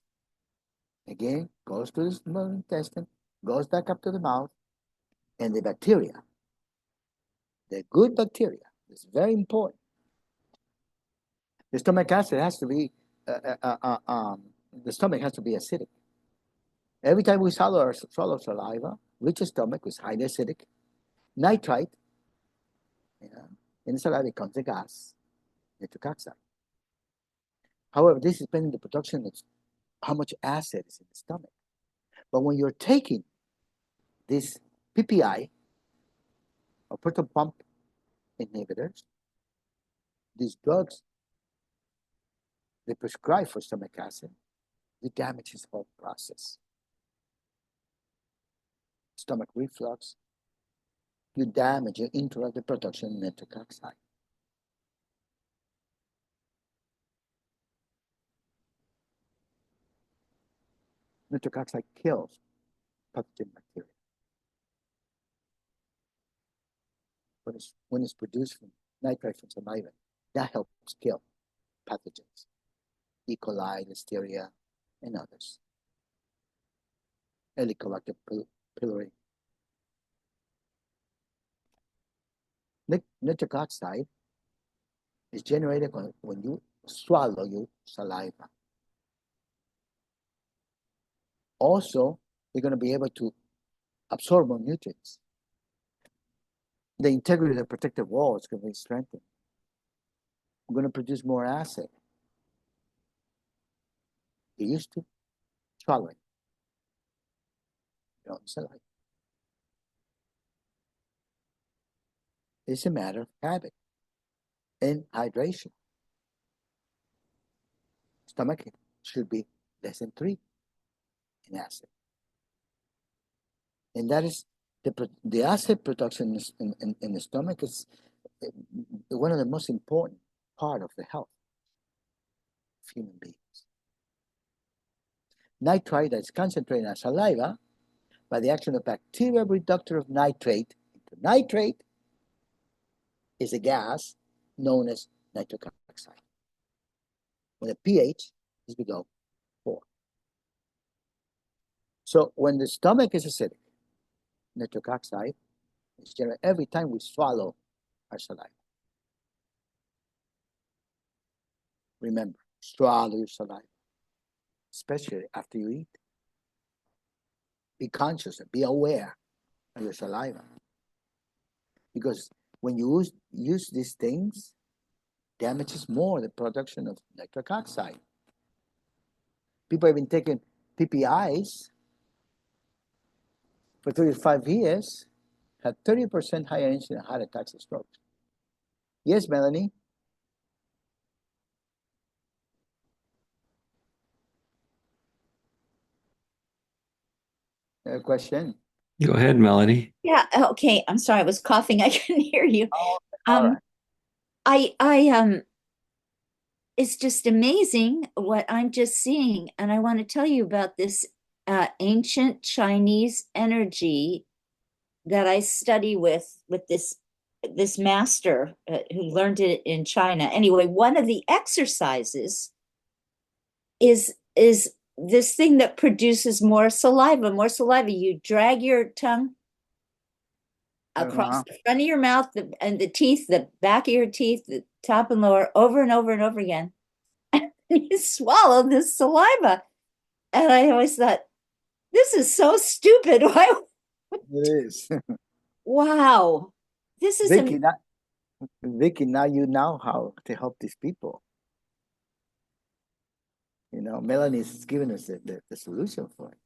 again, goes to the small intestine, goes back up to the mouth, and the bacteria, the good bacteria, is very important. The stomach acid has to be, the stomach has to be acidic. Every time we swallow saliva, rich stomach is highly acidic. Nitrite, in the saliva becomes a gas, nitric oxide. However, this is depending on the production of how much acid is in the stomach. But when you're taking this PPI, or proton pump inhibitors, these drugs they prescribe for stomach acid, you damage this whole process. Stomach reflux, you damage, you interrupt the production of nitric oxide. Nitric oxide kills pathogen bacteria. When it's produced from nitrite from saliva, that helps kill pathogens, E. coli, Listeria, and others. Helicobacter pylori. Nitric oxide is generated when you swallow your saliva. Also, you're going to be able to absorb more nutrients. The integrity of the protective wall is going to be strengthened. We're going to produce more acid. You used to swallow it. You know, saliva. It's a matter of habit and hydration. Stomach should be less than 3 in acid. And that is the acid production in the stomach is one of the most important part of the health of human beings. Nitrite that's concentrated in saliva by the action of bacterial reductor of nitrate into nitrate is a gas known as nitric oxide. When the pH is below 4. So when the stomach is acidic, nitric oxide is generated every time we swallow our saliva. Remember, swallow your saliva, especially after you eat. Be conscious and be aware of your saliva. Because when you use these things, damages more the production of nitric oxide. People have been taking PPIs for 35 years, had 30% higher incidence of heart attacks and strokes. Yes, Melanie? Question? Go ahead, Melanie. Yeah, okay. I'm sorry, I was coughing. I couldn't hear you. Oh, all right. I it's just amazing what I'm just seeing, and I want to tell you about this ancient Chinese energy that I study with this master who learned it in China. Anyway, one of the exercises is this thing that produces more saliva. More saliva. You drag your tongue across the front of your mouth and the teeth, the back of your teeth, the top and lower, over and over and over again. And you swallow this saliva. And I always thought, this is so stupid. Why? It is. Wow. This is Vicky, now you know how to help these people. You know, Melanie's giving us the solution for it.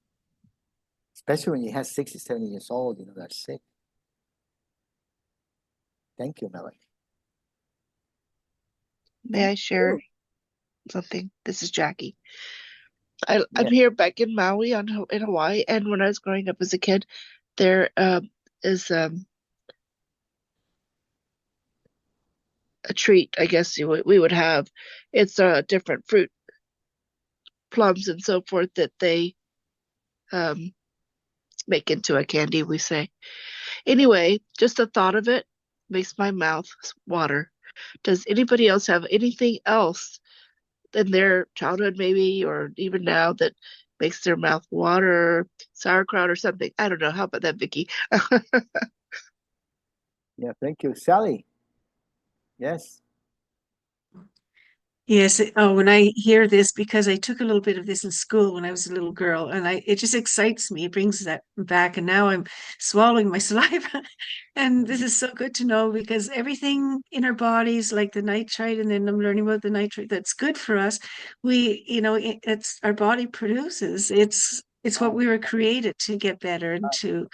Especially when you have 60, 70 years old, you know, that's sick. Thank you, Melanie. May I share something? This is Jackie. I'm Yeah. here back in Maui in Hawaii, and when I was growing up as a kid, there is a treat, I guess we would have. It's a different fruit, plums and so forth, that they make into a candy, we say. Anyway, just the thought of it makes my mouth water. Does anybody else have anything else in their childhood maybe, or even now, that makes their mouth water, sauerkraut or something? I don't know. How about that, Vicky? Yeah, thank you. Sally? Yes. Yes. Oh, when I hear this, because I took a little bit of this in school when I was a little girl, and it just excites me. It brings that back, and now I'm swallowing my saliva. And this is so good to know, because everything in our bodies, like the nitrite, and then I'm learning about the nitrate that's good for us. It's our body produces. It's what we were created to get better and to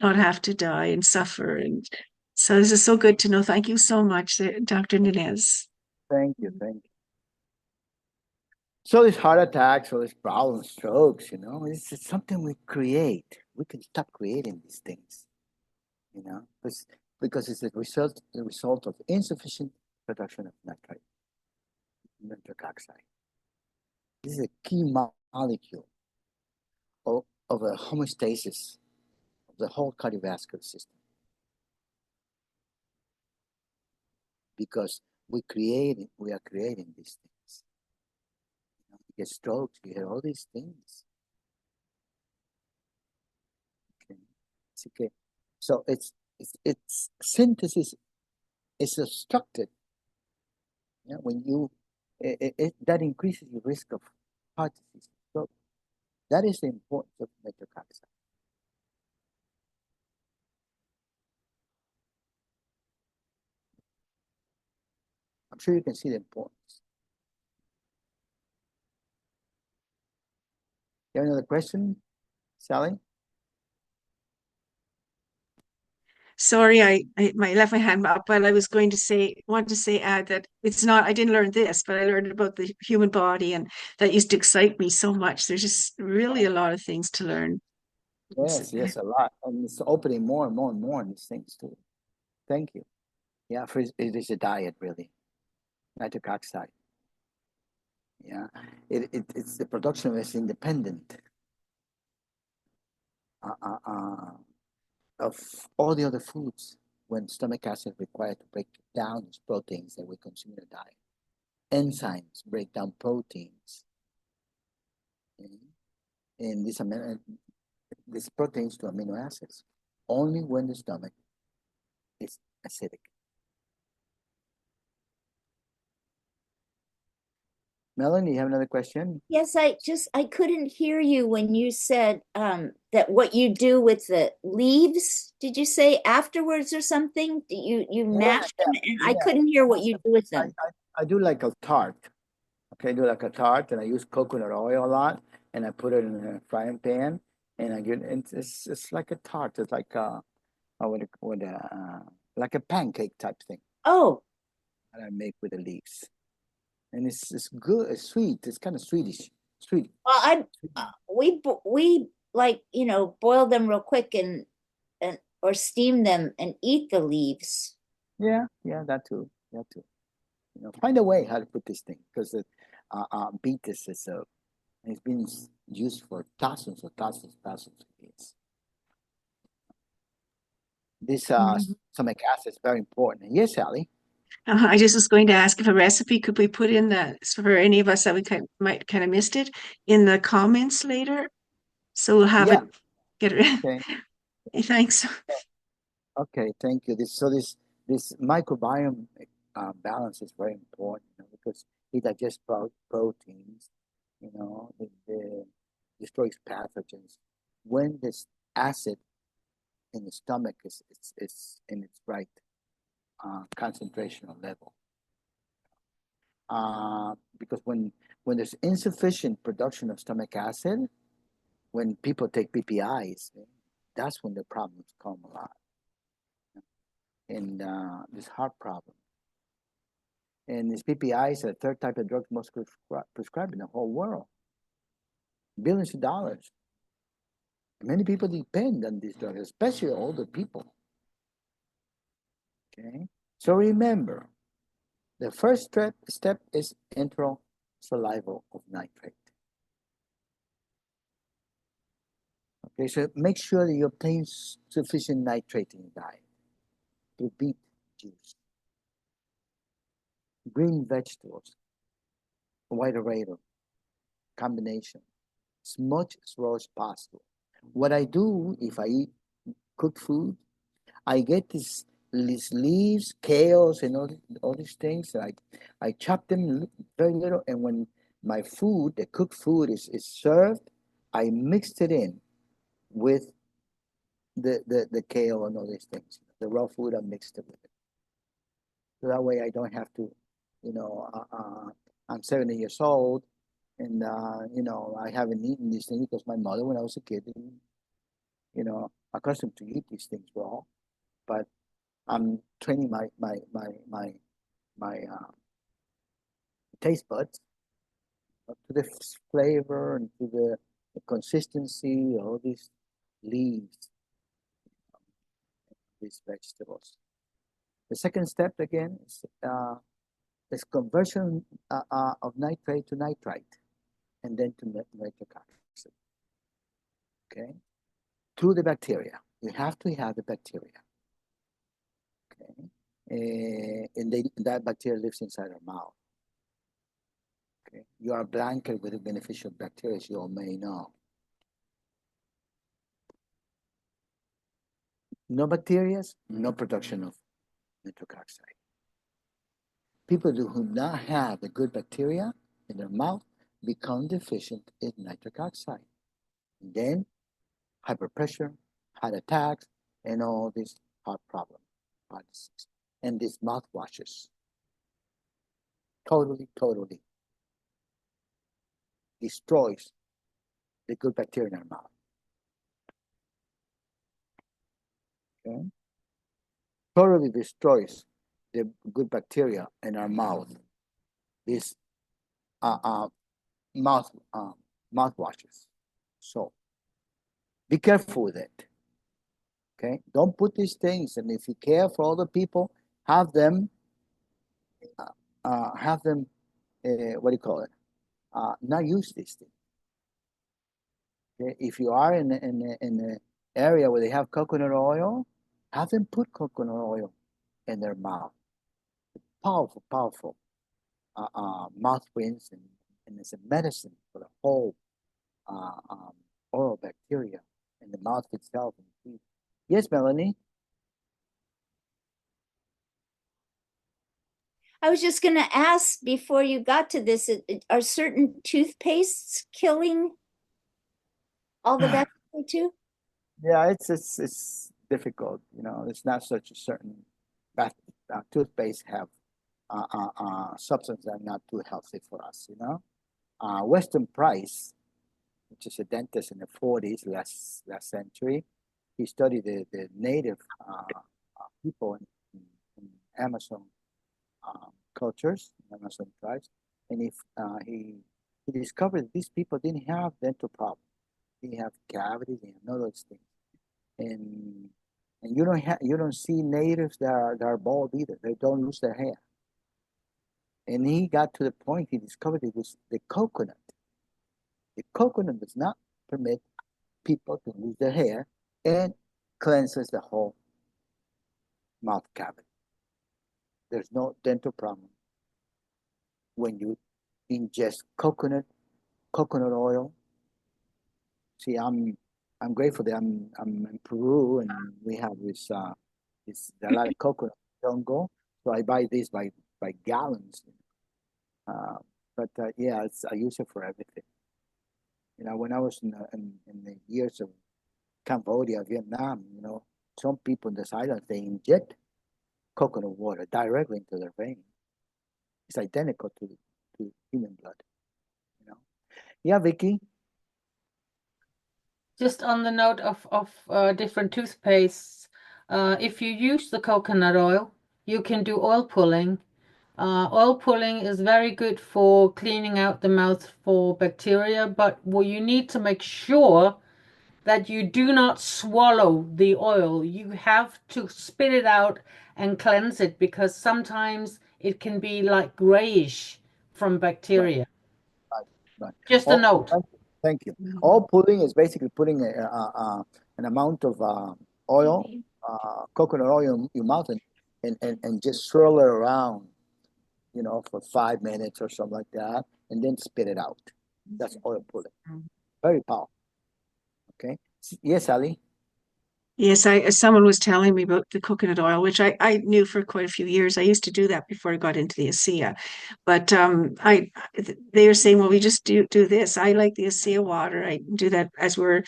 not have to die and suffer. And so this is so good to know. Thank you so much, Dr. Nunez. Thank you. So these heart attacks, all these problems, strokes, you know, it's something we create. We can stop creating these things, you know, because it's the result of insufficient production of nitric oxide. This is a key molecule of a homeostasis of the whole cardiovascular system. Because we are creating these things. You get strokes, you get all these things. Okay. So its synthesis is obstructed. Yeah, when you that increases the risk of heart disease. So that is the importance of nitric oxide. I'm sure you can see the importance. You have another question, Sally? Sorry, I left my hand up, but I was going to say, that it's not, I didn't learn this, but I learned about the human body, and that used to excite me so much. There's just really a lot of things to learn. Yes, a lot. And it's opening more and more and more in these things too. Thank you. Yeah, it is a diet, really. Nitric oxide. Yeah, it's the production is independent of all the other foods when stomach acid is required to break down these proteins that we consume in a diet. Enzymes break down proteins. Okay? And these proteins to amino acids only when the stomach is acidic. Melanie, you have another question? Yes, I couldn't hear you when you said that what you do with the leaves, did you say afterwards or something? You mash them, and I couldn't hear what you do with them. I do like a tart. Okay, I do like a tart, and I use coconut oil a lot, and I put it in a frying pan, and I get it's like a tart. It's like like a pancake type thing Oh, that I make with the leaves, and it's good. It's sweet. It's kind of sweetish. Sweet. well, we like, boil them real quick and or steam them and eat the leaves. Yeah, that too. Find a way how to put this thing, because the beet is it's been used for thousands of years. This stomach acid is very important. Yes, Sally. I just was going to ask if a recipe could we put in for any of us that we might kind of missed it in the comments later, so we'll have it. Get it. Okay. Thanks. Okay, thank you. This microbiome balance is very important, because it digests proteins. It destroys pathogens. When this acid in the stomach is in its right concentration or level, because when there's insufficient production of stomach acid, when people take PPIs, that's when the problems come a lot. And this heart problem. And these PPIs are the third type of drugs most prescribed in the whole world. Billions of dollars. Many people depend on these drugs, especially older people. Okay, so remember, the first step is enterosalivary of nitrate. Okay, so make sure that you obtain sufficient nitrate in your diet through beet juice, green vegetables, white array combination, as much as raw as possible. What I do if I eat cooked food, I get these leaves, kales, and all these things. I chop them very little, and when my food, the cooked food, is served, I mixed it in with the kale and all these things. The raw food, I mixed it with it. So that way I don't have to, I'm 70 years old, and I haven't eaten these things because my mother, when I was a kid, didn't, accustomed to eat these things raw. But I'm training my taste buds to the flavor and to the consistency of all these leaves, these vegetables. The second step again is conversion of nitrate to nitrite, and then to nitric oxide. Okay, through the bacteria. You have to have the bacteria. Okay, and that bacteria lives inside our mouth. Okay, you are blanketed with beneficial bacteria, as you all may know. No bacteria, no production of nitric oxide. People who do not have the good bacteria in their mouth become deficient in nitric oxide. And then hyperpressure, heart attacks, and all these heart problems, and these mouthwashes. Totally destroys the good bacteria in our mouth. Okay, totally destroys the good bacteria in our mouth. This mouthwashes. So be careful with it. Okay, don't put these things, and if you care for other people, have them what do you call it? Not use these things. Okay? If you are in an area where they have coconut oil, have them put coconut oil in their mouth. Powerful, powerful mouth rinse, and it's a medicine for the whole oral bacteria in the mouth itself and teeth. Yes, Melanie. I was just going to ask before you got to this, are certain toothpastes killing all the bacteria too? Yeah, it's difficult. You know, it's not such a certain. Toothpaste have substances that are not too healthy for us. You know, Weston Price, which is a dentist in the 40s, last century, he studied the native people in Amazon cultures, Amazon tribes, and if he discovered these people didn't have dental problems, they have cavities, they have none of those things, and you don't see natives that are bald either. They don't lose their hair. And he got to the point he discovered it was the coconut. The coconut does not permit people to lose their hair and cleanses the whole mouth cavity. There's no dental problem when you ingest coconut oil. See, I'm grateful that I'm in Peru and we have this a lot of coconut jungle, so I buy this by gallons. Yeah, I use it for everything. You know, when I was in the years of Cambodia, Vietnam, you know, some people in this island, they inject coconut water directly into their vein. It's identical to human blood. You know. Yeah, Vicky. Just on the note of different toothpastes, if you use the coconut oil, you can do oil pulling. Oil pulling is very good for cleaning out the mouth for bacteria, but what you need to make sure that you do not swallow the oil. You have to spit it out and cleanse it because sometimes it can be like grayish from bacteria. Right. Just a note. Thank you. All pulling is basically putting an amount of oil, coconut oil in your mouth and just swirl it around, you know, for 5 minutes or something like that, and then spit it out. That's oil pulling. Very powerful. Okay. Yes, Ali. Yes, someone was telling me about the coconut oil, which I knew for quite a few years. I used to do that before I got into the ASEA. But they were saying, well, we just do this. I like the ASEA water. I do that as we're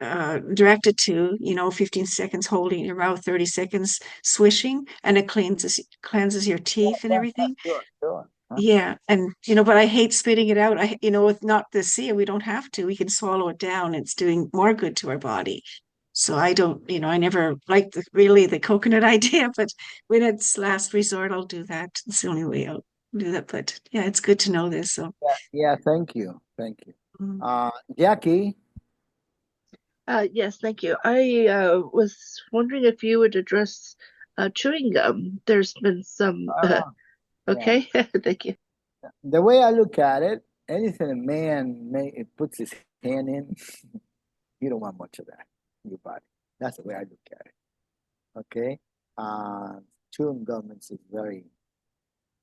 directed to, you know, 15 seconds holding in your mouth, 30 seconds swishing, and it cleanses your teeth and everything. Sure. Yeah, and you know, but I hate spitting it out. With not the ASEA, we don't have to. We can swallow it down. It's doing more good to our body. So I don't, I never liked really the coconut idea, but when it's last resort, I'll do that. It's the only way I'll do that. But yeah, it's good to know this. So yeah, thank you. Jackie. Yes, thank you. I was wondering if you would address chewing gum. There's been some. Okay, yeah. Thank you. The way I look at it, anything a man puts his hand in, you don't want much of that in your body. That's the way I look at it. Okay, chewing gum is very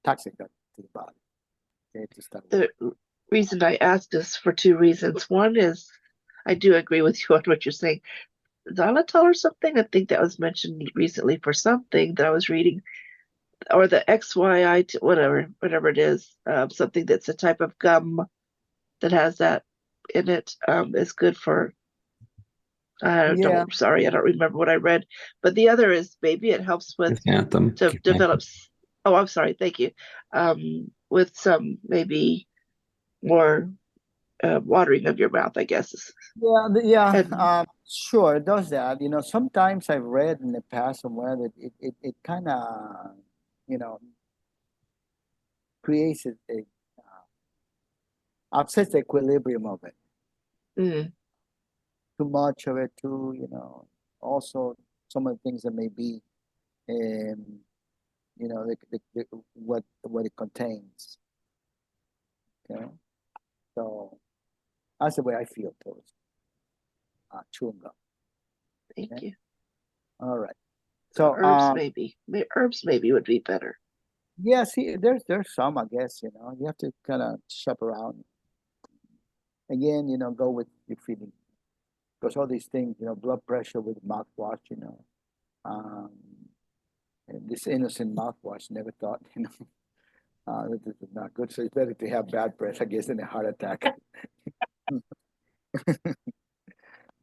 toxic to the body. Okay, the reason I asked is for two reasons. One is I do agree with you on what you're saying. Xylitol or something, I think that was mentioned recently for something that I was reading, or the XYI, whatever it is, something that's a type of gum that has that in it, is good for. Sorry, I don't remember what I read. But the other is maybe it helps with to develop. Oh, I'm sorry. Thank you. With some maybe more watering of your mouth, I guess. Yeah, yeah, And sure, it does that. You know, sometimes I've read in the past somewhere that it kind of, you know, creates a upsets the equilibrium of it. mm, Too much of it, too, you know. Also, some of the things that may be, you know, what it contains. Okay, so that's the way I feel towards chewing gum. thank Okay. you. All right. So So herbs maybe would be better. yeah, see, there's some, I guess, you know, you have to kind of shop around. Again, you know, go with your feeling. Because all these things, you know, blood pressure with mouthwash, you know, um, and this innocent mouthwash, never thought, you know, that this is not good. So it's better to have bad breath, I guess, than a heart attack.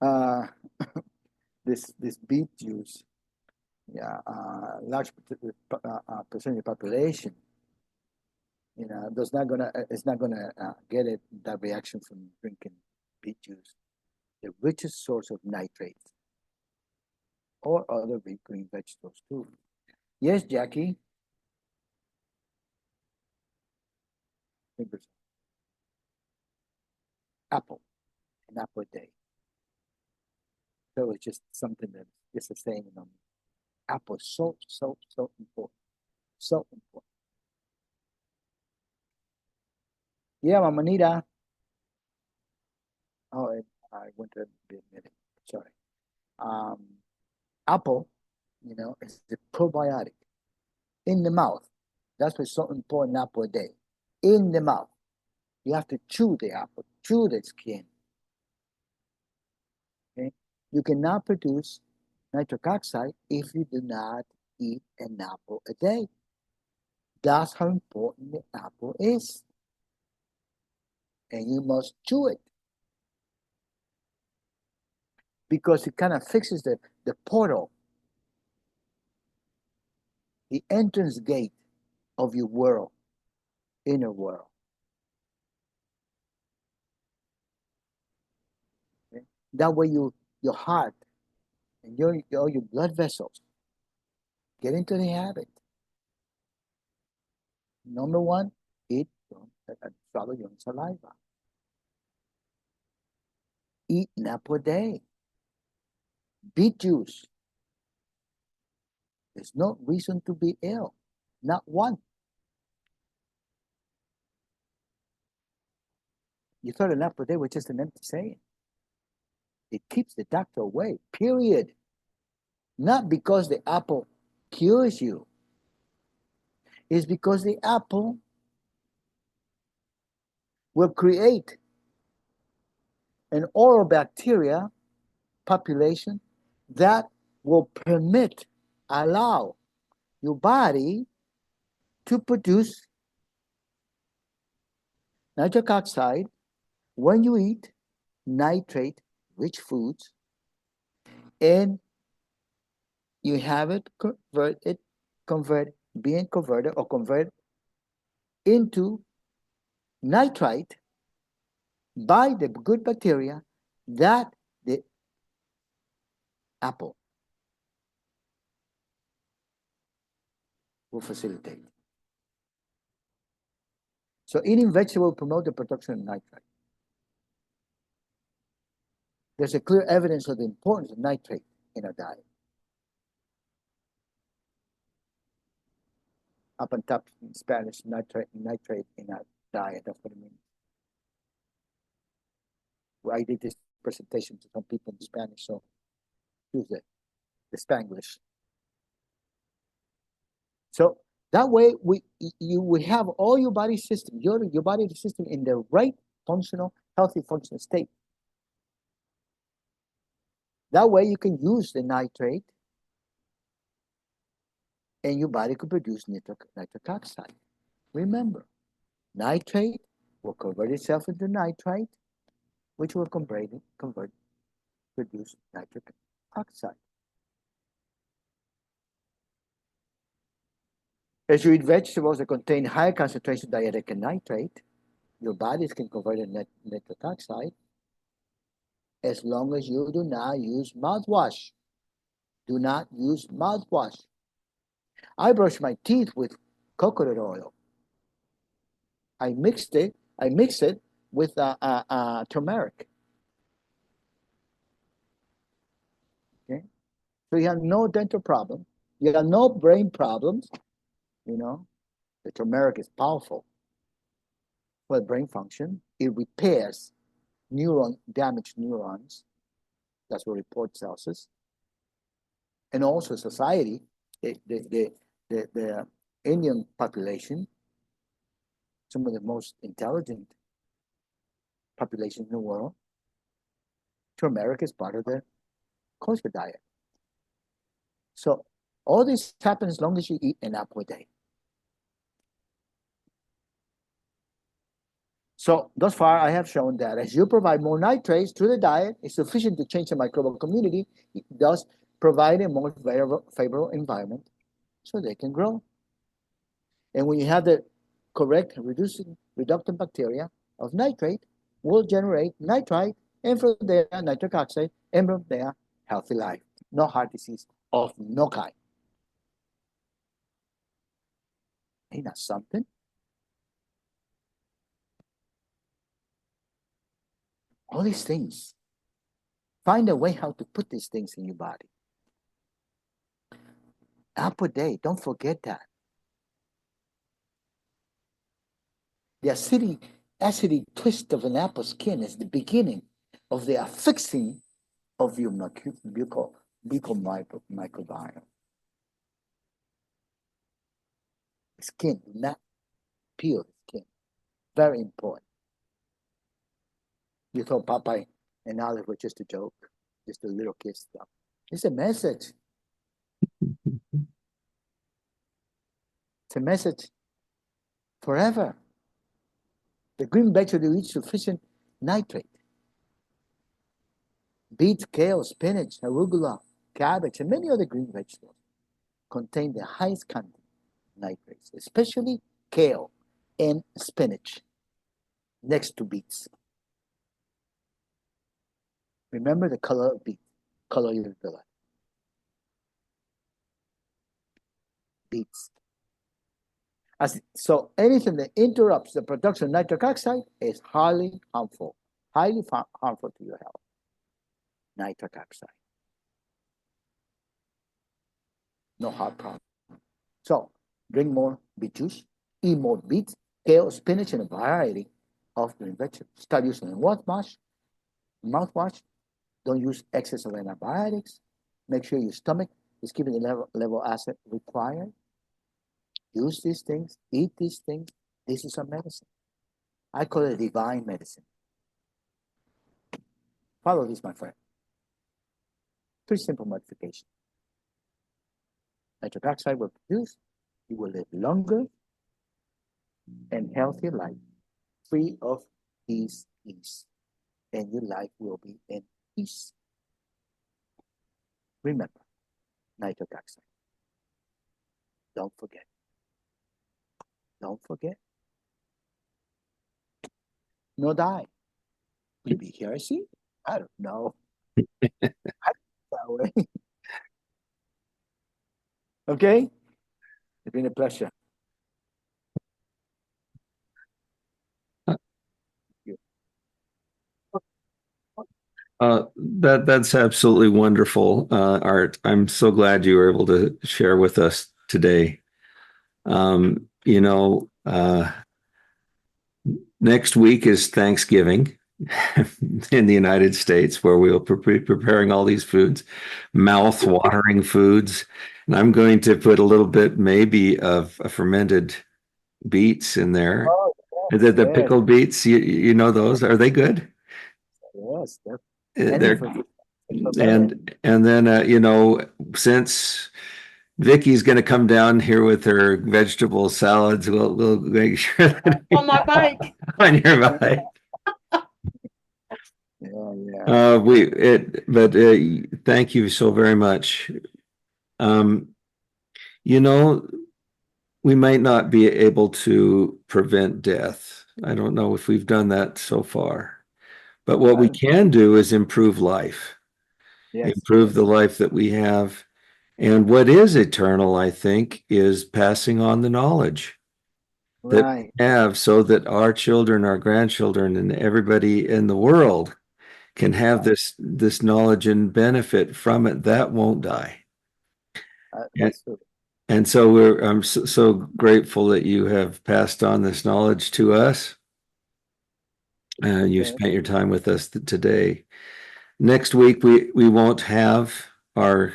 uh, this beet juice, yeah, large percentage of the population, you know, it's not gonna get it that reaction from drinking beet juice, the richest source of nitrates or other green vegetables too. Yes, Jackie. Apple, an apple a day. So it's just something that is the same. You know, apple is so important, so important. Yeah, Mama Nita. Oh, I went to a minute. Sorry. Um, apple, you know, is the probiotic in the mouth. That's what's so important. Apple a day in the mouth. You have to chew the apple, chew the skin. Okay, you cannot produce nitric oxide if you do not eat an apple a day. That's how important the apple is. And you must chew it. Because it kind of fixes the portal, the entrance gate of your world, inner world. Okay? That way your heart and your blood vessels get into the habit. Number one, eat, swallow your own saliva. Eat an apple a day. Beet juice. There's no reason to be ill. Not one. You thought an apple a day was just an empty saying. It keeps the doctor away, period. Not because the apple cures you. It's because the apple will create an oral bacteria population that will allow your body to produce nitric oxide when you eat nitrate rich foods, and you have it being converted into nitrite by the good bacteria that the apple will facilitate. So eating vegetable promote the production of nitrite. There's a clear evidence of the importance of nitrate in our diet. Up on top in Spanish, nitrate in our diet, that's what it means. Well, I did this presentation to some people in Spanish, so use the Spanglish. So that way we have all your body system, your body system in the right functional, healthy functional state. That way you can use the nitrate and your body could produce nitric oxide. Remember, nitrate will convert itself into nitrite, which will produce nitric oxide. As you eat vegetables that contain high concentration of diuretic and nitrate, your bodies can convert it to nitric oxide as long as you do not use mouthwash. Do not use mouthwash. I brush my teeth with coconut oil. I mix it with turmeric. Okay, so you have no dental problem. You have no brain problems. You know, the turmeric is powerful for brain function. It repairs damaged neurons. That's what report tells us. And also society, the Indian population, some of the most intelligent population in the world, turmeric is part of their culture diet. So all this happens as long as you eat an apple a day. So thus far, I have shown that as you provide more nitrates through the diet, it's sufficient to change the microbial community, thus providing a more favorable environment so they can grow. And when you have the correct reductant bacteria of nitrate, will generate nitrite, and from there, nitric oxide, and from there, healthy life. No heart disease of no kind. Ain't that something? All these things. Find a way how to put these things in your body. Apple day, don't forget that. The acidic twist of an apple skin is the beginning of the affixing of your buccal microbiome. Skin, not peel skin. Very important. You thought Popeye and Olive were just a joke, just a little kid stuff. It's a message. It's a message forever. The green vegetables eat sufficient nitrate. Beets, kale, spinach, arugula, cabbage, and many other green vegetables contain the highest content of nitrates, especially kale and spinach, next to beets. Remember the color of beets, color your blood. Beets. So anything that interrupts the production of nitric oxide is highly harmful to your health. Nitric oxide. No heart problem. So drink more beet juice, eat more beets, kale, spinach, and a variety of green vegetables. Start using a mouthwash. Don't use excess of antibiotics. Make sure your stomach is keeping the level of acid required. Use these things, eat these things. This is a medicine. I call it divine medicine. Follow this, my friend. Pretty simple modification. Nitric oxide will produce. You will live longer and healthier life, free of disease. And your life will be in peace. Remember, nitric oxide. Don't forget. Don't forget. No die. Will you be heresy? I don't know. I don't that way. Okay? It's been a pleasure. That's absolutely wonderful, Art. I'm so glad you were able to share with us today. You know, next week is Thanksgiving in the United States, where we'll be preparing all these foods, mouth-watering foods. And I'm going to put a little bit maybe of fermented beets in there. Oh, The pickled beets, you know those? Are they good? Yes, They're and then you know, since Vicky's going to come down here with her vegetable salads, we'll make sure that On my bike. on your bike. Thank you so very much. You know, we might not be able to prevent death, I don't know if we've done that so far. But what we Right. can do is improve life, Yes. improve the life that we have. And what is eternal, I think, is passing on the knowledge that Right. we have so that our children, our grandchildren, and everybody in the world can have this knowledge and benefit from it. That won't die. And, That's true. and so I'm so grateful that you have passed on this knowledge to us. You Okay. spent your time with us today. Next week, we won't have our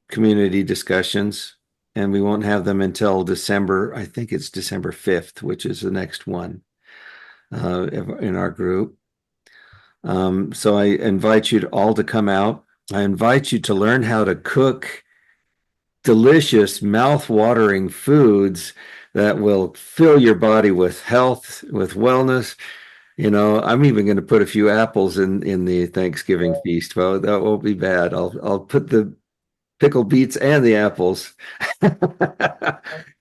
community discussions, and we won't have them until December. I think it's December 5th, which is the next one in our group. So I invite you all to come out. I invite you to learn how to cook delicious, mouth-watering foods that will fill your body with health, with wellness. You know, I'm even going to put a few apples in the Thanksgiving feast. Well, that won't be bad. I'll put the pickled beets and the apples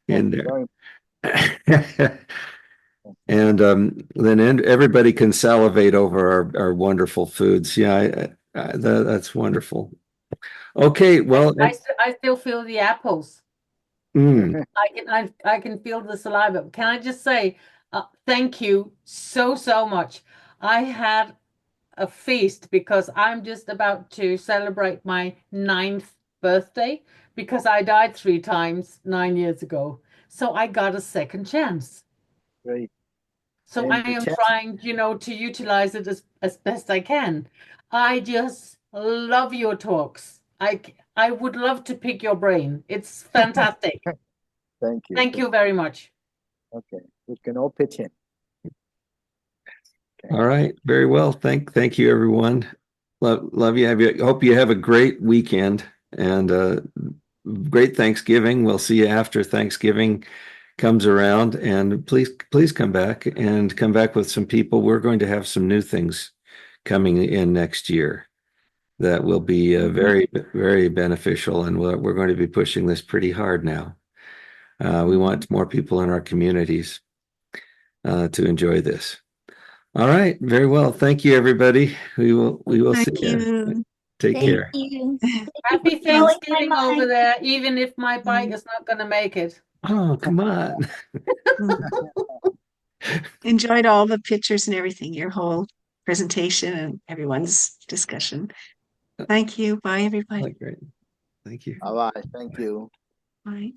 in there. And then everybody can salivate over our wonderful foods. Yeah, that's wonderful. Okay, well, I still feel the apples. mm, I can feel the saliva. Can I just say thank you so much. I had a feast because I'm just about to celebrate my 9th birthday because I died 3 times 9 years ago. So I got a second chance. Great. So And I the am chance, trying, to utilize it as best I can. I just love your talks. I would love to pick your brain. It's fantastic. thank you. Thank you very much. Okay. We can all pitch in. Okay. all right, very well. Thank you, everyone. Love you. Hope you have a great weekend and great Thanksgiving. We'll see you after Thanksgiving comes around, and please come back with some people. We're going to have some new things coming in next year that will be very, very beneficial, and we're going to be pushing this pretty hard now. We want more people in our communities to enjoy this. All right, very well. Thank you, everybody. We will see Thank you. you. Take Thank care. you. Happy Blowing my Thanksgiving over mind. there, even if my bike is not going to make it. Oh, come on. Enjoyed all the pictures and everything, your whole presentation and everyone's discussion. Thank you. Bye, everybody. Great. Thank you. All right. Thank you. Bye.